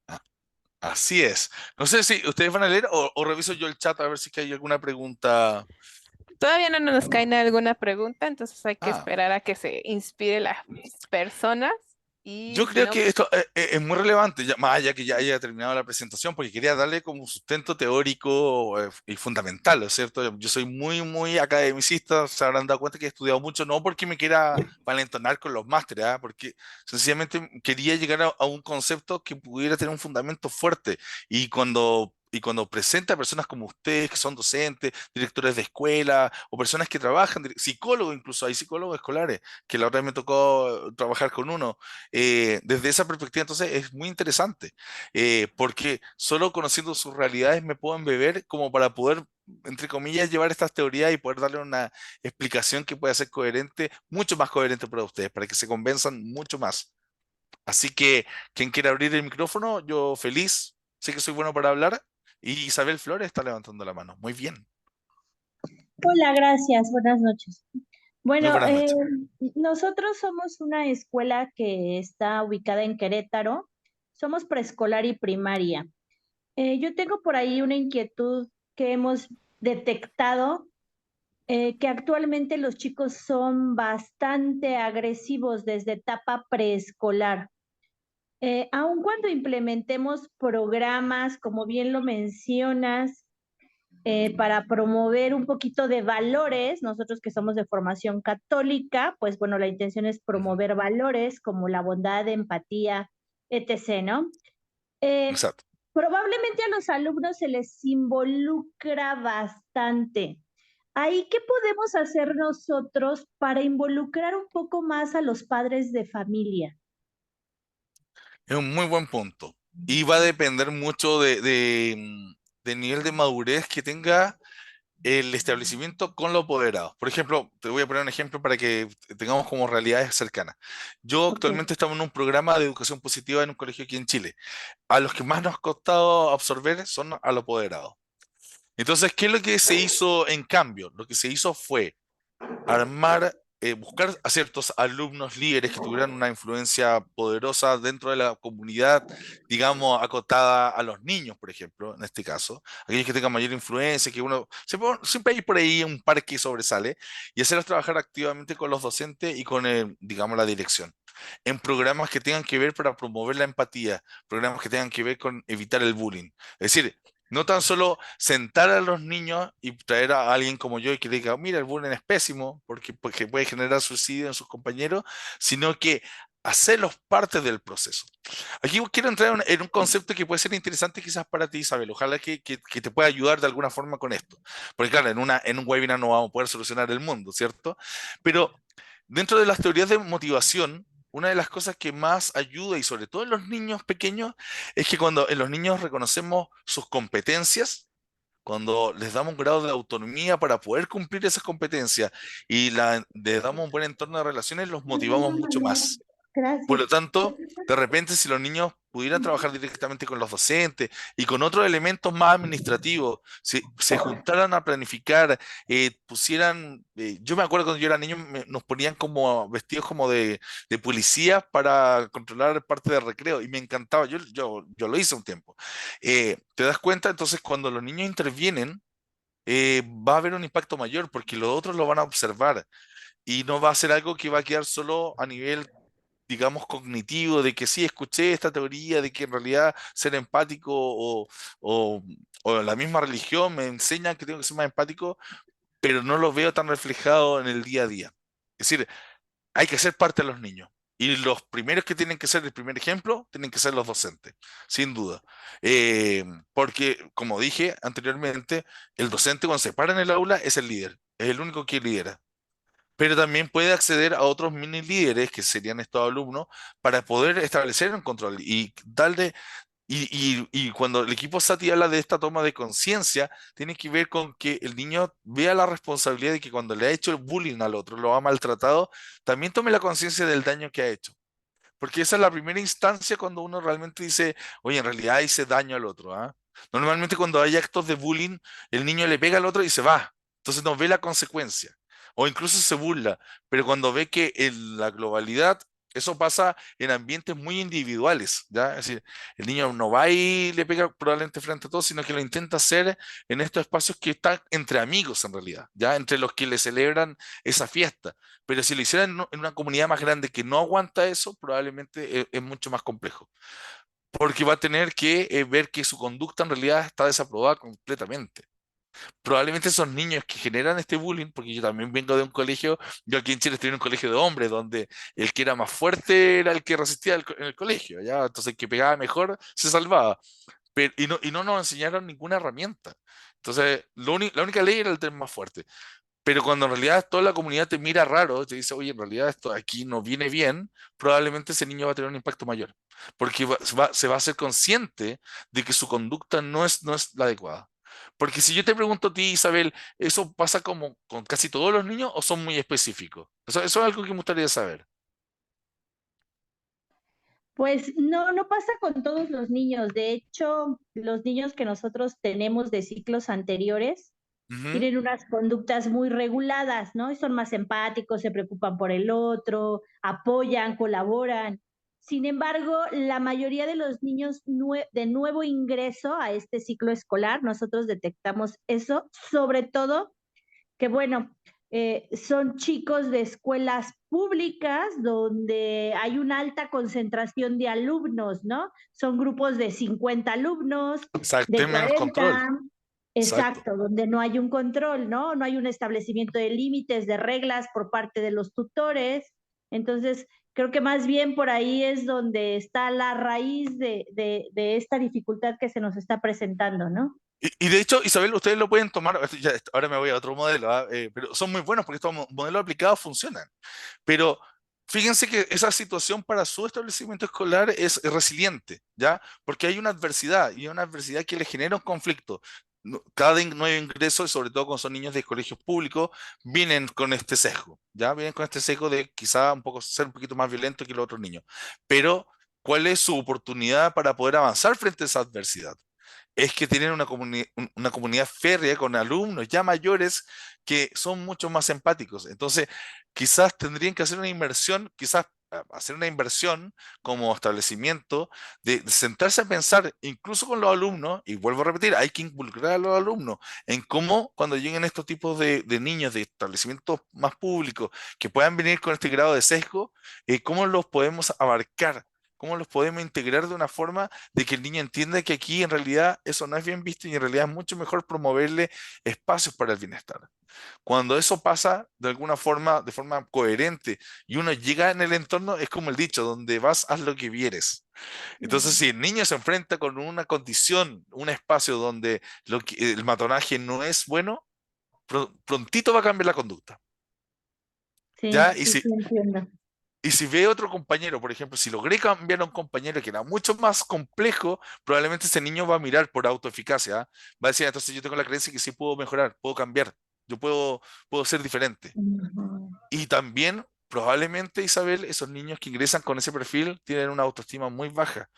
Ah, así es. No sé si ustedes van a leer o reviso yo el chat a ver si es que hay alguna pregunta. Todavía no nos cae alguna pregunta, entonces hay que Ah, esperar a que se inspire las personas. Y Yo si creo no, que esto es muy relevante, más allá que ya haya terminado la presentación, porque quería darle como un sustento teórico y fundamental, ¿no es cierto? Yo soy muy academicista, se habrán dado cuenta que he estudiado mucho, no porque me quiera valentonar con los másteres, ¿ah? Porque sencillamente quería llegar a un concepto que pudiera tener un fundamento fuerte. Y cuando presenta a personas como ustedes, que son docentes, directores de escuela, o personas que trabajan, psicólogos incluso, hay psicólogos escolares, que la otra vez me tocó trabajar con uno desde esa perspectiva, entonces es muy interesante, porque solo conociendo sus realidades me puedo embeber como para poder, entre comillas, llevar estas teorías y poder darle una explicación que pueda ser coherente, mucho más coherente para ustedes, para que se convenzan mucho más. Así que, quien quiera abrir el micrófono, yo feliz, sé que soy bueno para hablar, y Isabel Flores está levantando la mano. Muy bien, Hola, gracias. Buenas noches. muy Bueno, buenas noches. nosotros somos una escuela que está ubicada en Querétaro. Somos preescolar y primaria. Yo tengo por ahí una inquietud que hemos detectado, que actualmente los chicos son bastante agresivos desde etapa preescolar. Aun cuando implementemos programas, como bien lo mencionas, para promover un poquito de valores. Nosotros que somos de formación católica, pues bueno, la intención es Ujú, promover valores como la bondad, empatía, etc., ¿no? Eh, exacto. Probablemente a los alumnos se les involucra bastante. ¿Ahí qué podemos hacer nosotros para involucrar un poco más a los padres de familia? Es un muy buen punto. Y va a depender mucho del nivel de madurez que tenga el establecimiento con los apoderados. Por ejemplo, te voy a poner un ejemplo para que tengamos como realidades cercanas. Yo Ok, actualmente estamos en un programa de educación positiva en un colegio aquí en Chile. A los que más nos ha costado absorber son a los apoderados. Entonces, ¿qué es lo que se hizo en cambio? Lo que se hizo fue armar, buscar a ciertos alumnos líderes que tuvieran una influencia poderosa dentro de la comunidad, digamos, acotada a los niños, por ejemplo, en este caso, aquellos que tengan mayor influencia, que uno, siempre hay por ahí un par que sobresale, y hacerlos trabajar activamente con los docentes y con, digamos, la dirección. En programas que tengan que ver para promover la empatía, programas que tengan que ver con evitar el bullying. Es decir, no tan solo sentar a los niños y traer a alguien como yo y que le diga, mira, el bullying es pésimo porque puede generar suicidio en sus compañeros, sino que hacerlos parte del proceso. Aquí quiero entrar en un concepto que puede ser interesante quizás para ti, Isabel. Ojalá que te pueda ayudar de alguna forma con esto. Porque claro, en un webinar no vamos a poder solucionar el mundo, ¿cierto? Pero dentro de las teorías de motivación, una de las cosas que más ayuda, y sobre todo en los niños pequeños, es que cuando en los niños reconocemos sus competencias, cuando les damos un grado de autonomía para poder cumplir esas competencias y les damos un buen entorno de relaciones, los motivamos mucho más. Por gracias. lo tanto, de repente, si los niños pudieran trabajar directamente con los docentes y con otros elementos más administrativos, si se juntaran a planificar, yo me acuerdo cuando yo era niño, nos ponían como vestidos como de policías para controlar parte del recreo y me encantaba, yo lo hice un tiempo. ¿Te das cuenta? Entonces, cuando los niños intervienen, va a haber un impacto mayor porque los otros lo van a observar y no va a ser algo que va a quedar solo a nivel, digamos, cognitivo, de que sí, escuché esta teoría, de que en realidad ser empático o, o la misma religión me enseña que tengo que ser más empático, pero no lo veo tan reflejado en el día a día. Es decir, hay que ser parte de los niños. Y los primeros que tienen que ser el primer ejemplo tienen que ser los docentes, sin duda. Porque, como dije anteriormente, el docente cuando se para en el aula es el líder, es el único que lidera, pero también puede acceder a otros mini líderes, que serían estos alumnos, para poder establecer un control y darle, y cuando el equipo SATI habla de esta toma de conciencia, tiene que ver con que el niño vea la responsabilidad de que cuando le ha hecho el bullying al otro, lo ha maltratado, también tome la conciencia del daño que ha hecho. Porque esa es la primera instancia cuando uno realmente dice, oye, en realidad hice daño al otro, ¿ah? Normalmente cuando hay actos de bullying, el niño le pega al otro y se va. Entonces no ve la consecuencia. O incluso se burla. Pero cuando ve que en la globalidad Eso pasa en ambientes muy individuales, ¿ya? Es decir, el niño no va y le pega probablemente frente a todos, sino que lo intenta hacer en estos espacios que están entre amigos en realidad, ¿ya? Entre los que le celebran esa fiesta. Pero si lo hicieran en una comunidad más grande que no aguanta eso, probablemente es mucho más complejo, porque va a tener que ver que su conducta en realidad está desaprobada completamente. Probablemente esos niños que generan este bullying, porque yo también vengo de un colegio, yo aquí en Chile estoy en un colegio de hombres, donde el que era más fuerte era el que resistía en el colegio, ¿ya? Entonces el que pegaba mejor se salvaba. Pero, y no nos enseñaron ninguna herramienta. Entonces, la única ley era el tren más fuerte. Pero cuando en realidad toda la comunidad te mira raro, te dice, oye, en realidad esto aquí no viene bien, probablemente ese niño va a tener un impacto mayor, porque se va a hacer consciente de que su conducta no es la adecuada. Porque si yo te pregunto a ti, Isabel, ¿eso pasa como con casi todos los niños o son muy específicos? Eso es algo que me gustaría saber. Pues no, no pasa con todos los niños. De hecho, los niños que nosotros tenemos de ciclos anteriores Ujú. tienen unas conductas muy reguladas, ¿no? Y son más empáticos, se preocupan por el otro, apoyan, colaboran. Sin embargo, la mayoría de los niños de nuevo ingreso a este ciclo escolar, nosotros detectamos eso, sobre todo que bueno, son chicos de escuelas públicas donde hay una alta concentración de alumnos, ¿no? Son grupos de 50 alumnos, Exacto, de hay menos control. 40, Exacto. exacto, donde no hay un control, ¿no? No hay un establecimiento de límites, de reglas por parte de los tutores. Entonces, creo que más bien por ahí es donde está la raíz de esta dificultad que se nos está presentando, ¿no? Y de hecho, Isabel, ustedes lo pueden tomar, ahora me voy a otro modelo, ¿ah? Pero son muy buenos porque estos modelos aplicados funcionan. Pero fíjense que esa situación para su establecimiento escolar es resiliente, ¿ya? Porque hay una adversidad y una adversidad que le genera un conflicto. Cada nuevo ingreso, y sobre todo cuando son niños de colegios públicos, vienen con este sesgo, ¿ya? Vienen con este sesgo de quizá ser un poquito más violento que los otros niños. Pero, ¿cuál es su oportunidad para poder avanzar frente a esa adversidad? Es que tienen una comunidad férrea con alumnos ya mayores que son mucho más empáticos. Entonces, quizás tendrían que hacer una inversión, quizás hacer una inversión como establecimiento, de sentarse a pensar, incluso con los alumnos, y vuelvo a repetir, hay que involucrar a los alumnos en cómo cuando lleguen estos tipos de niños de establecimientos más públicos que puedan venir con este grado de sesgo, cómo los podemos abarcar. ¿Cómo los podemos integrar de una forma de que el niño entienda que aquí en realidad eso no es bien visto y en realidad es mucho mejor promoverle espacios para el bienestar? Cuando eso pasa de alguna forma, de forma coherente, y uno llega en el entorno, es como el dicho, donde vas, haz lo que vieres. Entonces, si el niño se enfrenta con una condición, un espacio donde el matonaje no es bueno, prontito va a cambiar la conducta. ¿Ya? Sí, sí, sí, entiendo. Y si ve otro compañero, por ejemplo, si logré cambiar a un compañero que era mucho más complejo, probablemente ese niño va a mirar por autoeficacia, ¿ah? Va a decir, entonces yo tengo la creencia que sí puedo mejorar, puedo cambiar, yo puedo ser diferente. Ujú. Y también, probablemente, Isabel, esos niños que ingresan con ese perfil tienen una autoestima muy baja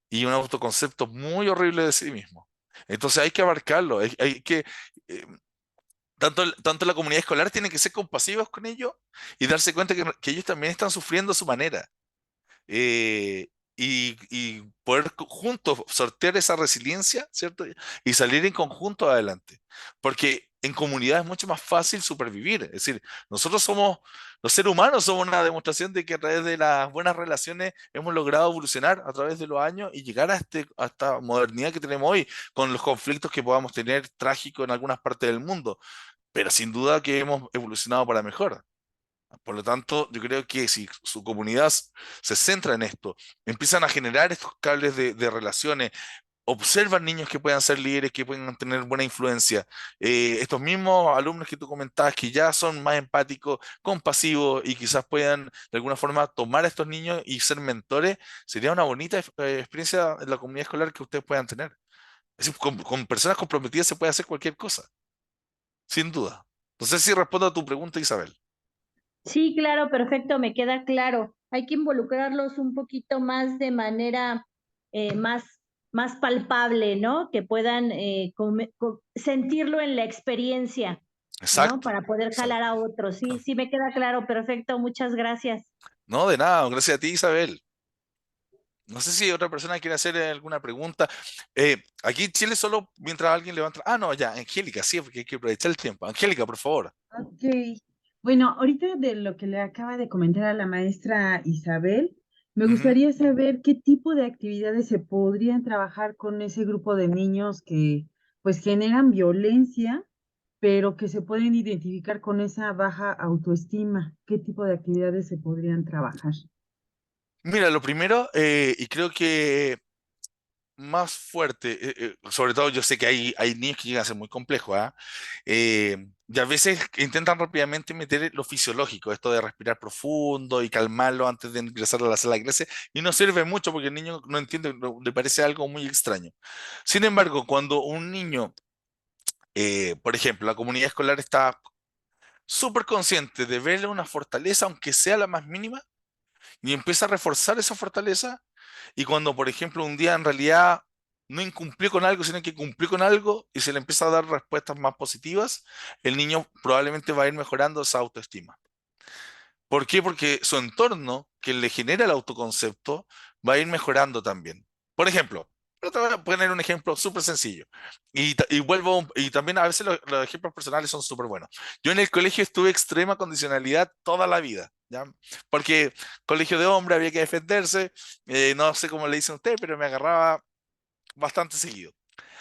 y un autoconcepto muy horrible de sí mismo. Entonces hay que abarcarlo, hay que, eh, tanto la comunidad escolar tiene que ser compasivos con ellos y darse cuenta que ellos también están sufriendo a su manera, y poder juntos sortear esa resiliencia, ¿cierto? Y salir en conjunto adelante. Porque en comunidad es mucho más fácil supervivir. Es decir, los seres humanos somos una demostración de que a través de las buenas relaciones hemos logrado evolucionar a través de los años y llegar a esta modernidad que tenemos hoy, con los conflictos que podamos tener trágicos en algunas partes del mundo. Pero sin duda que hemos evolucionado para mejor. Por lo tanto, yo creo que si su comunidad se centra en esto, empiezan a generar estos cables de relaciones, observan niños que puedan ser líderes, que puedan tener buena influencia. Estos mismos alumnos que tú comentabas, que ya son más empáticos, compasivos y quizás puedan de alguna forma tomar a estos niños y ser mentores, sería una bonita experiencia en la comunidad escolar que ustedes puedan tener. Es decir, con personas comprometidas se puede hacer cualquier cosa, sin duda. No sé si respondo a tu pregunta, Isabel. Sí, claro, perfecto, me queda claro. Hay que involucrarlos un poquito más de manera más palpable, ¿no? Que puedan sentirlo en la experiencia, ¿no? Exacto. Para poder jalar Exacto. a otros. Sí, sí, me queda claro, perfecto, muchas gracias. No, de nada, gracias a ti, Isabel. No sé si otra persona quiere hacer alguna pregunta. Aquí en Chile solo mientras alguien levanta. Ah, no, ya, Angélica, sí, porque hay que aprovechar el tiempo. Angélica, por favor. Ok. Bueno, ahorita de lo que le acaba de comentar a la maestra Isabel, me Ujú. gustaría saber qué tipo de actividades se podrían trabajar con ese grupo de niños que pues generan violencia, pero que se pueden identificar con esa baja autoestima. ¿Qué tipo de actividades se podrían trabajar? Mira, lo primero, y creo que más fuerte, sobre todo yo sé que hay niños que llegan a ser muy complejos, ¿ah? Y a veces intentan rápidamente meter lo fisiológico, esto de respirar profundo y calmarlo antes de ingresar a la sala de clase, y no sirve mucho porque el niño no entiende, le parece algo muy extraño. Sin embargo, cuando un niño, por ejemplo, la comunidad escolar está súper consciente de verle una fortaleza, aunque sea la más mínima, y empieza a reforzar esa fortaleza, y cuando, por ejemplo, un día en realidad no incumplió con algo, sino que cumplió con algo y se le empieza a dar respuestas más positivas, el niño probablemente va a ir mejorando esa autoestima. ¿Por qué? Porque su entorno, que le genera el autoconcepto, va a ir mejorando también. Por ejemplo, pero te voy a poner un ejemplo súper sencillo. Y vuelvo, y también a veces los ejemplos personales son súper buenos. Yo en el colegio estuve extrema condicionalidad toda la vida, ¿ya? Porque colegio de hombre había que defenderse, no sé cómo le dicen a usted, pero me agarraba bastante seguido.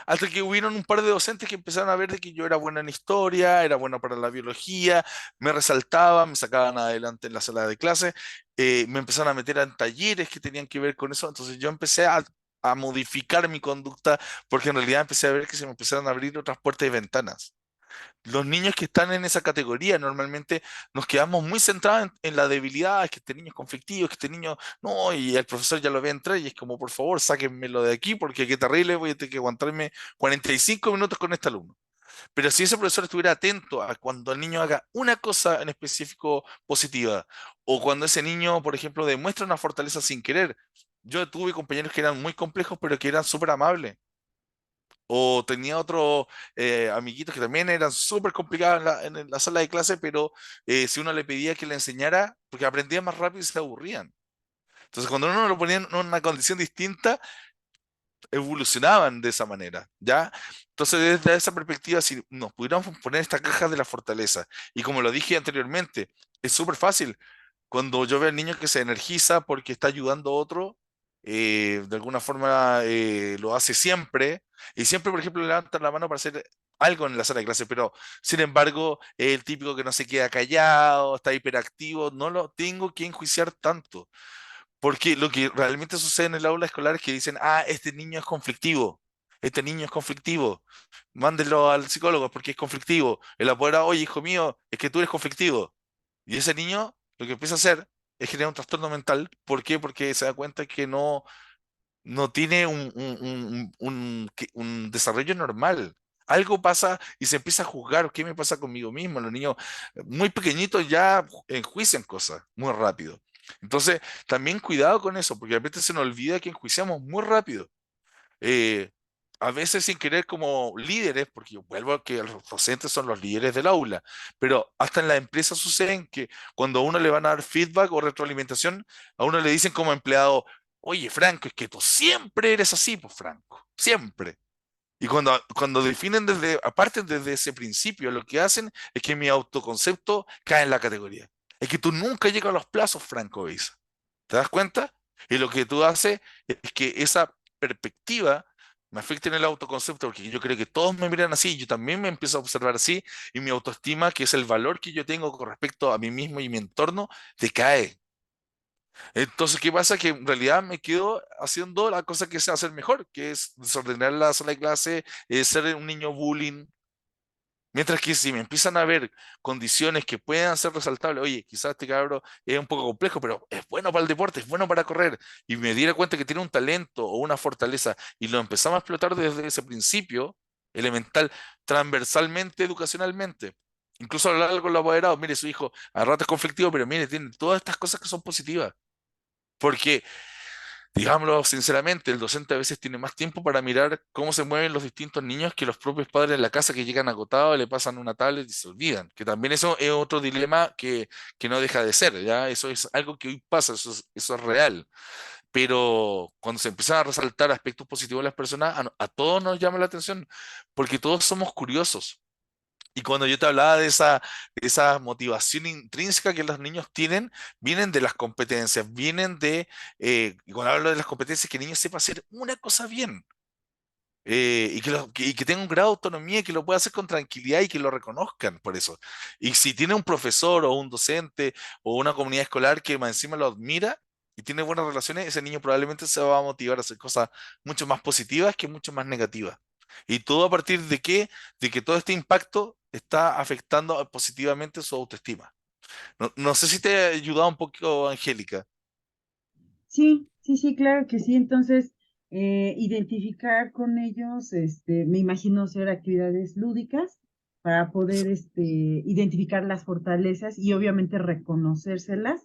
Hasta que hubieron un par de docentes que empezaron a ver de que yo era bueno en historia, era bueno para la biología, me resaltaban, me sacaban adelante en la sala de clase, me empezaron a meter en talleres que tenían que ver con eso. Entonces yo empecé a modificar mi conducta porque en realidad empecé a ver que se me empezaron a abrir otras puertas y ventanas. Los niños que están en esa categoría normalmente nos quedamos muy centrados en la debilidad, es que este niño es conflictivo, es que este niño no, y el profesor ya lo ve entrar y es como, por favor, sáquenmelo de aquí porque qué terrible, voy a tener que aguantarme 45 minutos con este alumno. Pero si ese profesor estuviera atento a cuando el niño haga una cosa en específico positiva, o cuando ese niño, por ejemplo, demuestra una fortaleza sin querer. Yo tuve compañeros que eran muy complejos, pero que eran súper amables. O tenía otros amiguitos que también eran súper complicados en la sala de clase, pero si uno le pedía que le enseñara, porque aprendían más rápido y se aburrían. Entonces, cuando uno lo ponía en una condición distinta, evolucionaban de esa manera, ¿ya? Entonces, desde esa perspectiva, si nos pudiéramos poner esta caja de la fortaleza, y como lo dije anteriormente, es súper fácil. Cuando yo veo al niño que se energiza porque está ayudando a otro, de alguna forma lo hace siempre, y siempre, por ejemplo, levanta la mano para hacer algo en la sala de clase, pero sin embargo, es el típico que no se queda callado, está hiperactivo, no lo tengo que enjuiciar tanto. Porque lo que realmente sucede en el aula escolar es que dicen, ah, este niño es conflictivo, mándenlo al psicólogo porque es conflictivo. El apoderado, oye, hijo mío, es que tú eres conflictivo. Y ese niño lo que empieza a hacer es generar un trastorno mental. ¿Por qué? Porque se da cuenta que no tiene un desarrollo normal. Algo pasa y se empieza a juzgar, ¿qué me pasa conmigo mismo? Los niños muy pequeñitos ya enjuician cosas muy rápido. Entonces, también cuidado con eso, porque a veces se nos olvida que enjuiciamos muy rápido. Eh, a veces sin querer como líderes, porque yo vuelvo a que los docentes son los líderes del aula, pero hasta en la empresa suceden que cuando a uno le van a dar feedback o retroalimentación, a uno le dicen como empleado, oye, Franco, es que tú siempre eres así, pues Franco, siempre. Y cuando definen aparte desde ese principio, lo que hacen es que mi autoconcepto cae en la categoría. Es que tú nunca llegas a los plazos, Franco Beisa. ¿Te das cuenta? Y lo que tú haces es que esa perspectiva me afecta en el autoconcepto, porque yo creo que todos me miran así, yo también me empiezo a observar así, y mi autoestima, que es el valor que yo tengo con respecto a mí mismo y mi entorno, decae. Entonces, ¿qué pasa? Que en realidad me quedo haciendo la cosa que sé hacer mejor, que es desordenar la sala de clase, ser un niño bullying. Mientras que si me empiezan a ver condiciones que puedan ser resaltables, oye, quizás este cabro es un poco complejo, pero es bueno para el deporte, es bueno para correr, y me diera cuenta que tiene un talento o una fortaleza, y lo empezamos a explotar desde ese principio elemental, transversalmente, educacionalmente. Incluso hablar con los apoderados, mire, su hijo a rato es conflictivo, pero mire, tiene todas estas cosas que son positivas. Porque Digámoslo sinceramente, el docente a veces tiene más tiempo para mirar cómo se mueven los distintos niños que los propios padres en la casa que llegan agotados, le pasan una tablet y se olvidan. Que también eso es otro dilema que no deja de ser, ¿ya? Eso es algo que hoy pasa, eso es real. Pero cuando se empiezan a resaltar aspectos positivos de las personas, a todos nos llama la atención, porque todos somos curiosos. Y cuando yo te hablaba de esa motivación intrínseca que los niños tienen, vienen de las competencias, vienen y cuando hablo de las competencias, que el niño sepa hacer una cosa bien, y que tenga un grado de autonomía y que lo pueda hacer con tranquilidad y que lo reconozcan por eso. Y si tiene un profesor o un docente o una comunidad escolar que más encima lo admira y tiene buenas relaciones, ese niño probablemente se va a motivar a hacer cosas mucho más positivas que mucho más negativas. ¿Y todo a partir de qué? De que todo este impacto está afectando positivamente su autoestima. No sé si te ha ayudado un poco, Angélica. Sí, sí, sí, claro que sí. Entonces, identificar con ellos, me imagino hacer actividades lúdicas para poder, identificar las fortalezas y obviamente reconocérselas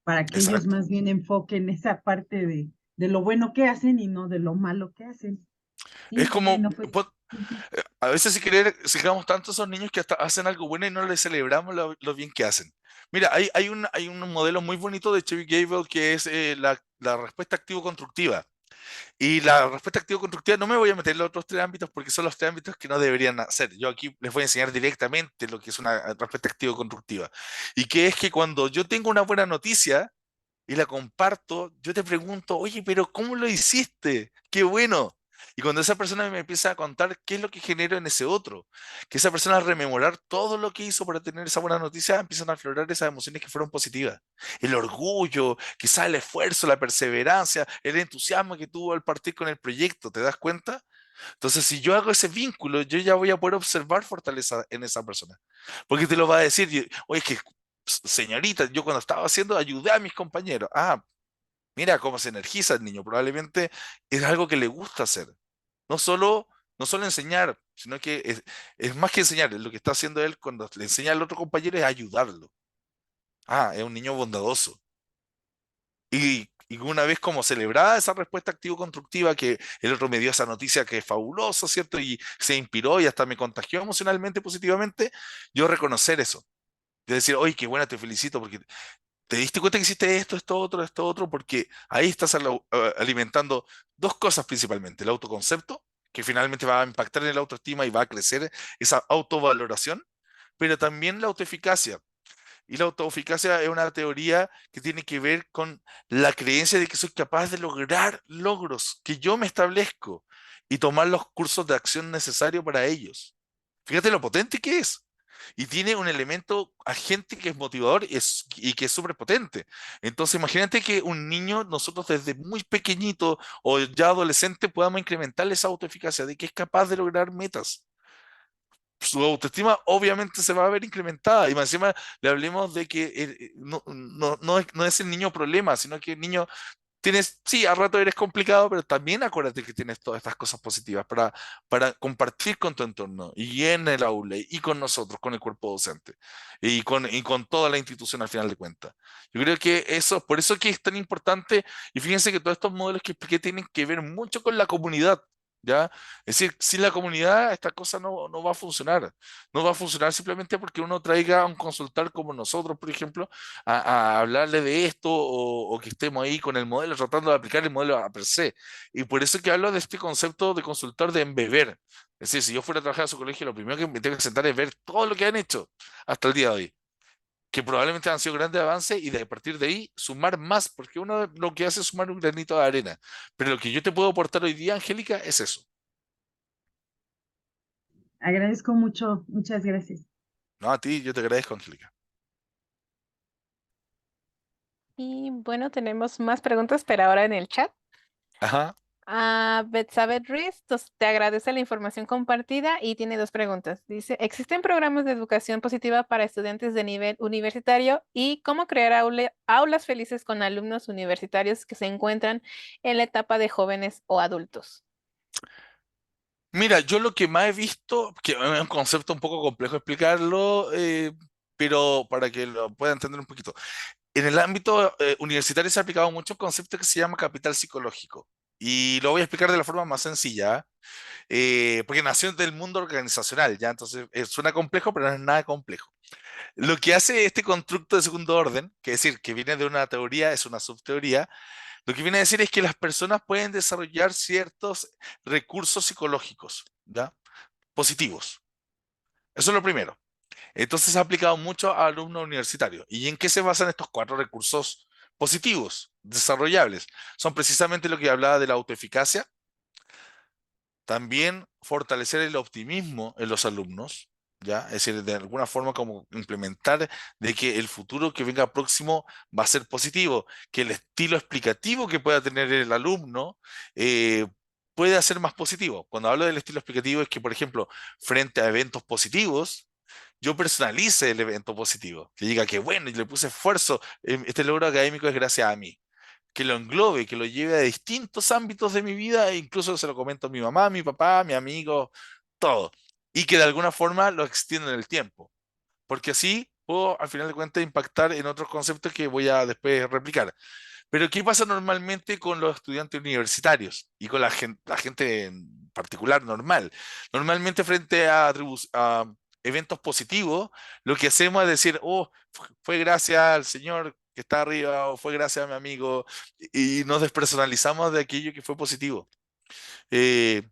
para que ellos Exacto. más bien enfoquen esa parte de lo bueno que hacen y no de lo malo que hacen. Es Sí, como, bueno, pues, pues, sí, sí. a veces si querer, fijamos tanto a esos niños que hasta hacen algo bueno y no les celebramos lo bien que hacen. Mira, hay un modelo muy bonito de Chevy Gable que es la respuesta activo-constructiva. Y la respuesta activo-constructiva, no me voy a meter en los otros tres ámbitos porque son los tres ámbitos que no deberían hacer. Yo aquí les voy a enseñar directamente lo que es una respuesta activo-constructiva. Y que es que cuando yo tengo una buena noticia y la comparto, yo te pregunto, oye, pero ¿cómo lo hiciste? ¡Qué bueno! Y cuando esa persona me empieza a contar qué es lo que generó en ese otro, que esa persona al rememorar todo lo que hizo para tener esa buena noticia, empiezan a aflorar esas emociones que fueron positivas. El orgullo, quizás el esfuerzo, la perseverancia, el entusiasmo que tuvo al partir con el proyecto, ¿te das cuenta? Entonces, si yo hago ese vínculo, yo ya voy a poder observar fortaleza en esa persona. Porque te lo va a decir, oye, es que, señorita, yo cuando estaba haciendo ayudé a mis compañeros. Ah, mira cómo se energiza el niño. Probablemente es algo que le gusta hacer. No solo, no solo enseñar, sino que es más que enseñar. Lo que está haciendo él cuando le enseña al otro compañero es ayudarlo. Ah, es un niño bondadoso. Y una vez como celebrada esa respuesta activo-constructiva, que el otro me dio esa noticia que es fabulosa, ¿cierto? Y se inspiró y hasta me contagió emocionalmente positivamente, yo reconocer eso. De decir, oye, qué buena, te felicito porque te diste cuenta que hiciste esto otro, porque ahí estás alimentando dos cosas principalmente: el autoconcepto, que finalmente va a impactar en la autoestima y va a crecer esa autovaloración, pero también la autoeficacia. Y la autoeficacia es una teoría que tiene que ver con la creencia de que soy capaz de lograr logros que yo me establezco y tomar los cursos de acción necesarios para ellos. Fíjate lo potente que es. Y tiene un elemento agente que es motivador y que es súper potente. Entonces, imagínate que un niño, nosotros desde muy pequeñito o ya adolescente, podamos incrementar esa autoeficacia de que es capaz de lograr metas. Su autoestima obviamente se va a ver incrementada. Y más encima le hablemos de que no es el niño problema, sino que el niño tienes, sí, a rato eres complicado, pero también acuérdate que tienes todas estas cosas positivas para compartir con tu entorno y en el aula y con nosotros, con el cuerpo docente y con toda la institución al final de cuentas. Yo creo que eso, por eso que es tan importante, y fíjense que todos estos modelos que expliqué tienen que ver mucho con la comunidad. ¿Ya? Es decir, sin la comunidad esta cosa no va a funcionar. No va a funcionar simplemente porque uno traiga a un consultar como nosotros, por ejemplo, a hablarle de esto o que estemos ahí con el modelo, tratando de aplicar el modelo a per se. Y por eso que hablo de este concepto de consultar de embeber. Es decir, si yo fuera a trabajar a su colegio, lo primero que me tengo que sentar es ver todo lo que han hecho hasta el día de hoy, que probablemente han sido grandes avances y de a partir de ahí sumar más, porque uno lo que hace es sumar un granito de arena. Pero lo que yo te puedo aportar hoy día, Angélica, es eso. Agradezco mucho, muchas gracias. No, a ti, yo te agradezco, Angélica. Y bueno, tenemos más preguntas, pero ahora en el chat. Ajá. Betsabe Ruiz te agradece la información compartida y tiene dos preguntas. Dice, ¿existen programas de educación positiva para estudiantes de nivel universitario? ¿Y cómo crear aulas felices con alumnos universitarios que se encuentran en la etapa de jóvenes o adultos? Mira, yo lo que más he visto, que es un concepto un poco complejo explicarlo, pero para que lo pueda entender un poquito. En el ámbito universitario se ha aplicado mucho un concepto que se llama capital psicológico. Y lo voy a explicar de la forma más sencilla, porque nació del mundo organizacional, ¿ya? Entonces suena complejo, pero no es nada complejo. Lo que hace este constructo de segundo orden, que es decir, que viene de una teoría, es una subteoría, lo que viene a decir es que las personas pueden desarrollar ciertos recursos psicológicos, ¿ya? Positivos. Eso es lo primero. Entonces se ha aplicado mucho a alumnos universitarios. ¿Y en qué se basan estos cuatro recursos positivos, desarrollables? Son precisamente lo que hablaba de la autoeficacia, también fortalecer el optimismo en los alumnos, ¿ya? Es decir, de alguna forma como implementar de que el futuro que venga próximo va a ser positivo, que el estilo explicativo que pueda tener el alumno pueda ser más positivo. Cuando hablo del estilo explicativo es que, por ejemplo, frente a eventos positivos, yo personalice el evento positivo, que diga que bueno, y le puse esfuerzo, este logro académico es gracias a mí, que lo englobe, que lo lleve a distintos ámbitos de mi vida, e incluso se lo comento a mi mamá, a mi papá, a mi amigo, todo, y que de alguna forma lo extienda en el tiempo, porque así puedo al final de cuentas impactar en otros conceptos que voy a después replicar. Pero ¿qué pasa normalmente con los estudiantes universitarios y con la gente en particular normal? Normalmente frente a eventos positivos, lo que hacemos es decir, oh, fue gracias al señor que está arriba o fue gracias a mi amigo y nos despersonalizamos de aquello que fue positivo. Eh,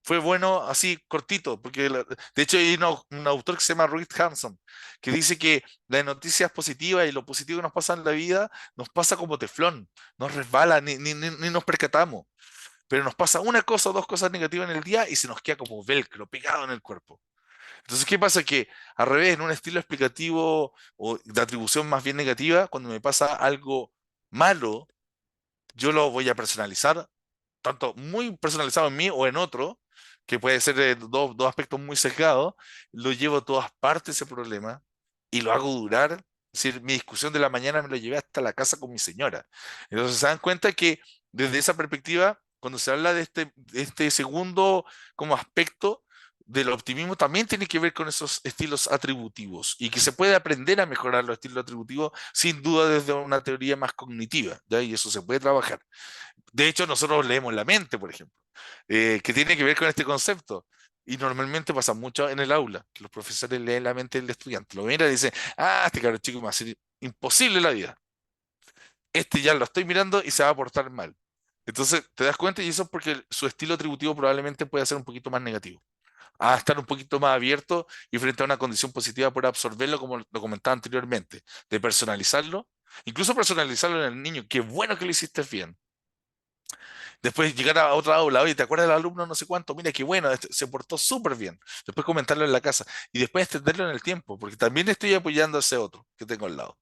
Fue bueno así cortito, porque de hecho hay un autor que se llama Reed Hanson, que dice que las noticias positivas y lo positivo que nos pasa en la vida nos pasa como teflón, nos resbala, ni nos percatamos, pero nos pasa una cosa o dos cosas negativas en el día y se nos queda como velcro pegado en el cuerpo. Entonces, ¿qué pasa? Que al revés, en un estilo explicativo o de atribución más bien negativa, cuando me pasa algo malo, yo lo voy a personalizar tanto muy personalizado en mí o en otro, que puede ser dos aspectos muy sesgados, lo llevo a todas partes ese problema y lo hago durar. Es decir, mi discusión de la mañana me lo llevé hasta la casa con mi señora. Entonces se dan cuenta que desde esa perspectiva, cuando se habla de este segundo como aspecto del optimismo, también tiene que ver con esos estilos atributivos y que se puede aprender a mejorar los estilos atributivos sin duda desde una teoría más cognitiva, ¿ya? Y eso se puede trabajar. De hecho, nosotros leemos la mente, por ejemplo, que tiene que ver con este concepto. Y normalmente pasa mucho en el aula, que los profesores leen la mente del estudiante. Lo mira y dice, ah, este cabrón chico me va a ser imposible la vida. Este ya lo estoy mirando y se va a portar mal. Entonces, te das cuenta y eso es porque su estilo atributivo probablemente puede ser un poquito más negativo. A estar un poquito más abierto y frente a una condición positiva por absorberlo, como lo comentaba anteriormente, de personalizarlo, incluso personalizarlo en el niño. Qué bueno que lo hiciste bien. Después llegar a otra aula, oye, ¿te acuerdas del alumno no sé cuánto? Mira qué bueno, se portó súper bien. Después comentarlo en la casa y después extenderlo en el tiempo, porque también estoy apoyando a ese otro que tengo al lado.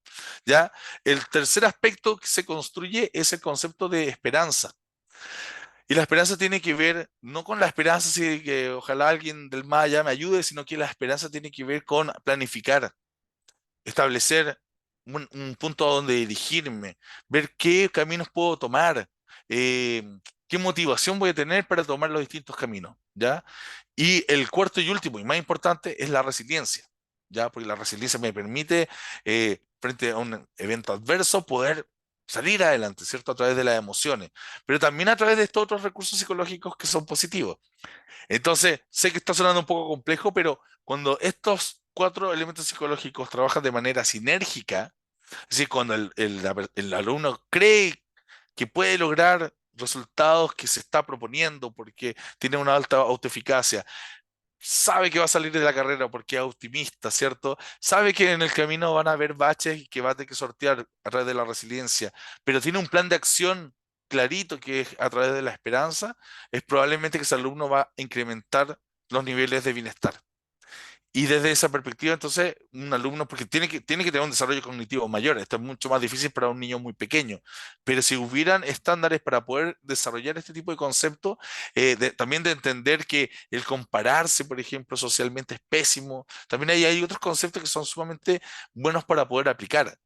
¿Ya? El tercer aspecto que se construye es el concepto de esperanza. Y la esperanza tiene que ver no con la esperanza así que ojalá alguien del más allá me ayude, sino que la esperanza tiene que ver con planificar, establecer un punto a donde dirigirme, ver qué caminos puedo tomar, eh, qué motivación voy a tener para tomar los distintos caminos, ¿ya? Y el cuarto y último y más importante es la resiliencia, ¿ya? Porque la resiliencia me permite, frente a un evento adverso, poder salir adelante, ¿cierto? A través de las emociones, pero también a través de estos otros recursos psicológicos que son positivos. Entonces, sé que está sonando un poco complejo, pero cuando estos cuatro elementos psicológicos trabajan de manera sinérgica, es decir, cuando el alumno cree que puede lograr resultados que se está proponiendo porque tiene una alta autoeficacia, sabe que va a salir de la carrera porque es optimista, ¿cierto? Sabe que en el camino van a haber baches y que va a tener que sortear a través de la resiliencia, pero tiene un plan de acción clarito que es a través de la esperanza, es probablemente que ese alumno va a incrementar los niveles de bienestar. Y desde esa perspectiva, entonces, un alumno, porque tiene que tener un desarrollo cognitivo mayor, esto es mucho más difícil para un niño muy pequeño, pero si hubieran estándares para poder desarrollar este tipo de conceptos, también de entender que el compararse, por ejemplo, socialmente es pésimo, también hay otros conceptos que son sumamente buenos para poder aplicar.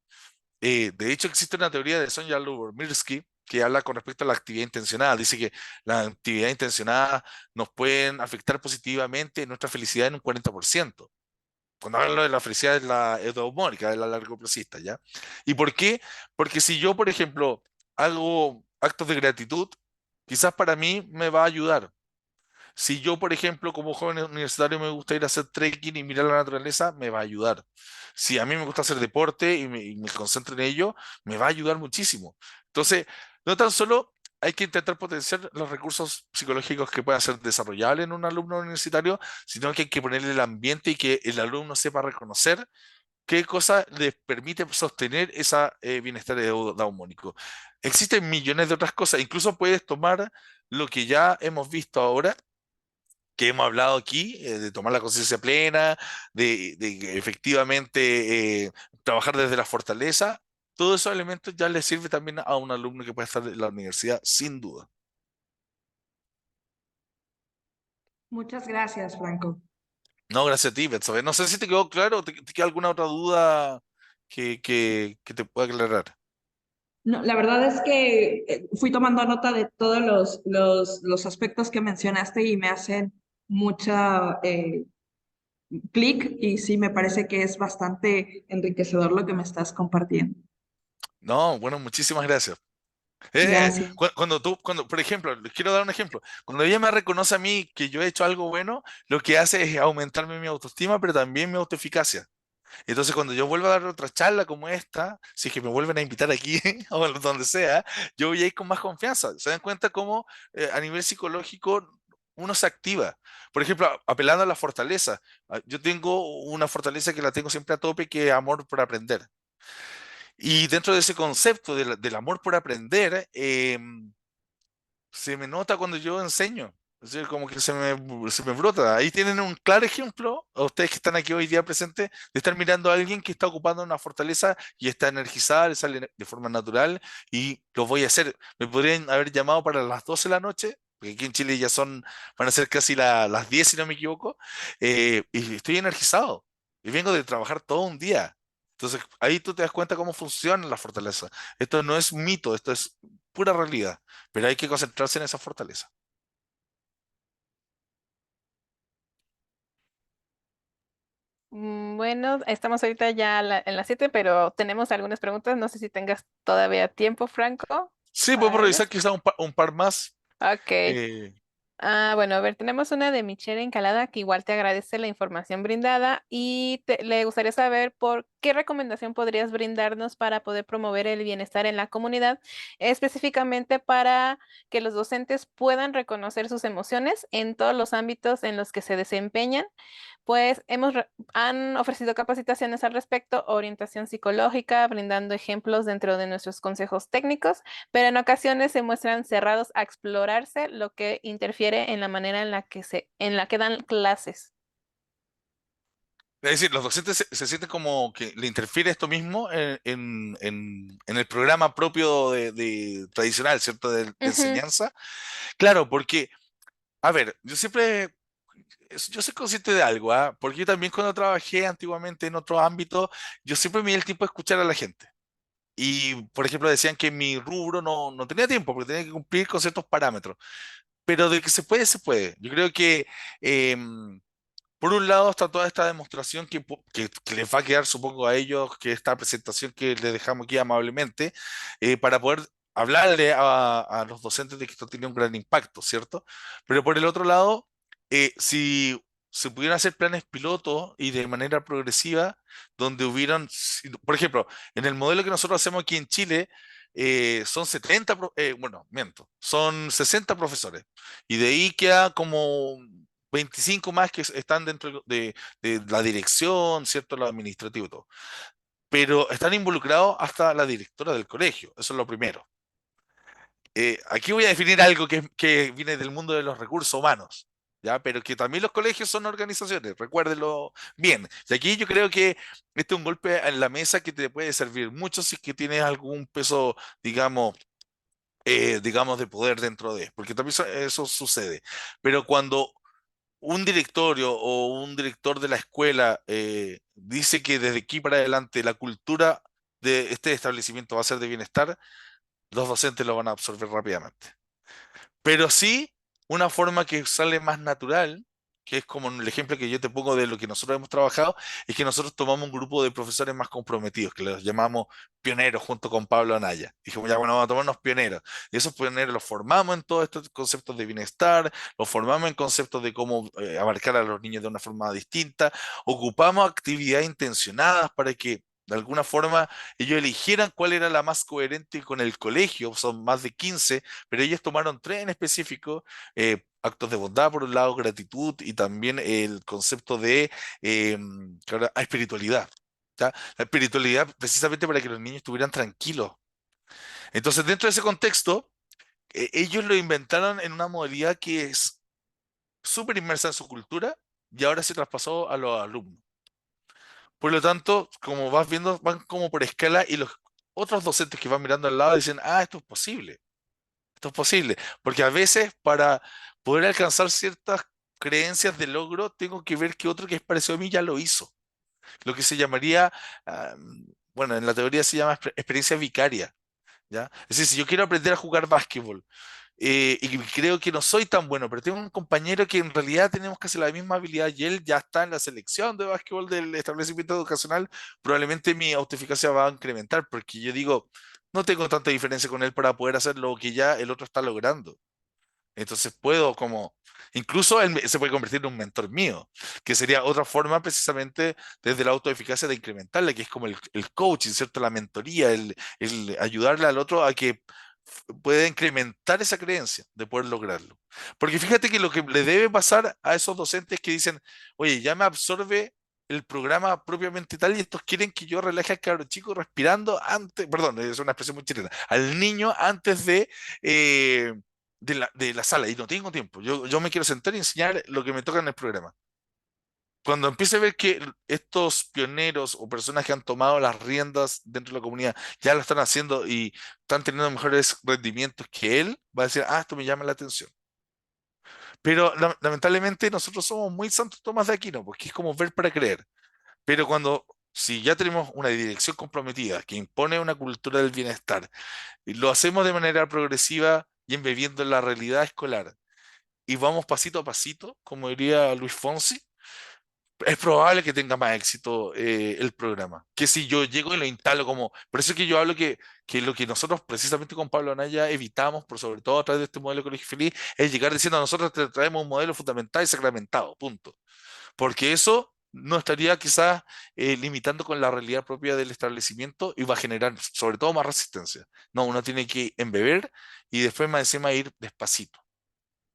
De hecho, existe una teoría de Sonja Lyubomirsky que habla con respecto a la actividad intencionada. Dice que la actividad intencionada nos pueden afectar positivamente en nuestra felicidad en un 40%. cuando hablo de la felicidad es la eudaimónica, es la largoplacista, ¿ya? ¿Y por qué? Porque si yo, por ejemplo, hago actos de gratitud, quizás para mí me va a ayudar. Si yo, por ejemplo, como joven universitario me gusta ir a hacer trekking y mirar la naturaleza, me va a ayudar. Si a mí me gusta hacer deporte y me concentro en ello, me va a ayudar muchísimo. Entonces, no tan solo hay que intentar potenciar los recursos psicológicos que puedan ser desarrollables en un alumno universitario, sino que hay que ponerle el ambiente y que el alumno sepa reconocer qué cosa les permite sostener ese bienestar eudaimónico. Existen millones de otras cosas, incluso puedes tomar lo que ya hemos visto ahora que hemos hablado aquí, de tomar la conciencia plena, de que efectivamente trabajar desde la fortaleza, todos esos elementos ya les sirve también a un alumno que puede estar en la universidad, sin duda. Muchas gracias, Franco. No, gracias a ti, Betsabe. No sé si te quedó claro o te queda alguna otra duda que te pueda aclarar. No, la verdad es que fui tomando nota de todos los aspectos que mencionaste y me hacen mucha clic y sí me parece que es bastante enriquecedor lo que me estás compartiendo. No, bueno, muchísimas gracias. Gracias. Cuando, por ejemplo, les quiero dar un ejemplo. Cuando ella me reconoce a mí que yo he hecho algo bueno, lo que hace es aumentarme mi autoestima, pero también mi autoeficacia. Entonces, cuando yo vuelva a dar otra charla como esta, si es que me vuelven a invitar aquí o donde sea, yo voy a ir con más confianza. ¿Se dan cuenta cómo a nivel psicológico uno se activa? Por ejemplo, apelando a la fortaleza. Yo tengo una fortaleza que la tengo siempre a tope, que es amor por aprender. Y dentro de ese concepto del amor por aprender, se me nota cuando yo enseño. Es decir, como que se me brota. Ahí tienen un claro ejemplo, a ustedes que están aquí hoy día presentes, de estar mirando a alguien que está ocupando una fortaleza y está energizada, le sale de forma natural y lo voy a hacer. Me podrían haber llamado para las 12 de la noche, porque aquí en Chile ya van a ser casi las 10 si no me equivoco, y estoy energizado. Y vengo de trabajar todo un día. Entonces, ahí tú te das cuenta cómo funciona la fortaleza. Esto no es mito, esto es pura realidad, pero hay que concentrarse en esa fortaleza. Bueno, estamos ahorita ya en las 7, pero tenemos algunas preguntas. No sé si tengas todavía tiempo, Franco, Sí, podemos para revisar ellas. quizá un par más. Ok. eh, Bueno, a ver, tenemos una de Michelle Encalada que igual te agradece la información brindada y le gustaría saber por qué recomendación podrías brindarnos para poder promover el bienestar en la comunidad, específicamente para que los docentes puedan reconocer sus emociones en todos los ámbitos en los que se desempeñan. Pues han ofrecido capacitaciones al respecto, orientación psicológica, brindando ejemplos dentro de nuestros consejos técnicos, pero en ocasiones se muestran cerrados a explorarse, lo que interfiere en la manera en la que dan clases. es decir, los docentes se sienten como que le interfiere esto mismo en el programa propio tradicional, ¿cierto? De Ujú, enseñanza. Claro, porque, a ver, yo soy consciente de algo, ¿ah? Porque yo también cuando trabajé antiguamente en otro ámbito, yo siempre me di el tiempo de escuchar a la gente. Y, por ejemplo, decían que mi rubro no tenía tiempo porque tenía que cumplir con ciertos parámetros. Pero de que se puede, se puede. Yo creo que, por un lado, está toda esta demostración que les va a quedar, supongo, a ellos, que esta presentación que les dejamos aquí amablemente, para poder hablarle a los docentes de que esto tiene un gran impacto, ¿cierto? Pero por el otro lado, si se pudieran hacer planes pilotos y de manera progresiva, donde hubieran, por ejemplo, en el modelo que nosotros hacemos aquí en Chile, son 70, bueno, miento, son 60 profesores. Y de ahí queda como 25 más que están dentro de la dirección, ¿cierto? Lo administrativo y todo. Pero están involucrados hasta la directora del colegio, eso es lo primero. Aquí voy a definir algo que viene del mundo de los recursos humanos, ¿ya? Pero que también los colegios son organizaciones, recuérdenlo bien. Y aquí yo creo que este es un golpe en la mesa que te puede servir mucho si es que tienes algún peso, digamos, de poder dentro de, porque también eso sucede. Pero cuando un directorio o un director de la escuela dice que desde aquí para adelante la cultura de este establecimiento va a ser de bienestar, los docentes lo van a absorber rápidamente. Pero sí, una forma que sale más natural que es como el ejemplo que yo te pongo de lo que nosotros hemos trabajado, es que nosotros tomamos un grupo de profesores más comprometidos, que los llamamos pioneros junto con Pablo Anaya. Dijimos, ya bueno, vamos a tomarnos pioneros. Y esos pioneros los formamos en todos estos conceptos de bienestar, los formamos en conceptos de cómo abarcar a los niños de una forma distinta, ocupamos actividades intencionadas para que de alguna forma ellos eligieran cuál era la más coherente con el colegio, son más de 15, pero ellos tomaron tres en específico, actos de bondad por un lado, gratitud y también el concepto de espiritualidad. ¿Ya? La espiritualidad precisamente para que los niños estuvieran tranquilos. Entonces, dentro de ese contexto, ellos lo inventaron en una modalidad que es súper inmersa en su cultura y ahora se traspasó a los alumnos. Por lo tanto, como vas viendo, van como por escala y los otros docentes que van mirando al lado dicen, ah, esto es posible. Esto es posible, porque a veces para poder alcanzar ciertas creencias de logro, tengo que ver que otro que es parecido a mí ya lo hizo. Lo que se llamaría, ah, bueno, en la teoría se llama experiencia vicaria, ¿ya? Es decir, si yo quiero aprender a jugar básquetbol y creo que no soy tan bueno, pero tengo un compañero que en realidad tenemos casi la misma habilidad y él ya está en la selección de básquetbol del establecimiento educacional, probablemente mi autoeficacia va a incrementar, porque yo digo, no tengo tanta diferencia con él para poder hacer lo que ya el otro está logrando. Entonces puedo como, incluso él se puede convertir en un mentor mío, que sería otra forma precisamente desde la autoeficacia de incrementarla, que es como el coaching, ¿cierto? La mentoría, el ayudarle al otro a que pueda incrementar esa creencia de poder lograrlo. Porque fíjate que lo que le debe pasar a esos docentes que dicen, oye, ya me absorbe el programa propiamente tal y estos quieren que yo relaje al cabro chico respirando antes, perdón, es una expresión muy chilena, al niño antes eh, de la sala y no tengo tiempo. Yo me quiero sentar y enseñar lo que me toca en el programa. Cuando empiece a ver que estos pioneros o personas que han tomado las riendas dentro de la comunidad ya lo están haciendo y están teniendo mejores rendimientos que él, va a decir, ah, esto me llama la atención. Pero lamentablemente nosotros somos muy santos Tomás de Aquino, porque es como ver para creer. Pero si ya tenemos una dirección comprometida que impone una cultura del bienestar, y lo hacemos de manera progresiva y embebiendo en la realidad escolar, y vamos pasito a pasito, como diría Luis Fonsi, es probable que tenga más éxito el programa. Que si yo llego y lo instalo como... Por eso es que yo hablo que lo que nosotros precisamente con Pablo Anaya evitamos, por sobre todo a través de este modelo de Colegio Feliz, es llegar diciendo a nosotros te traemos un modelo fundamental y sacramentado, punto. Porque eso no estaría quizás limitando con la realidad propia del establecimiento y va a generar sobre todo más resistencia. No, uno tiene que embeber y después más encima ir despacito.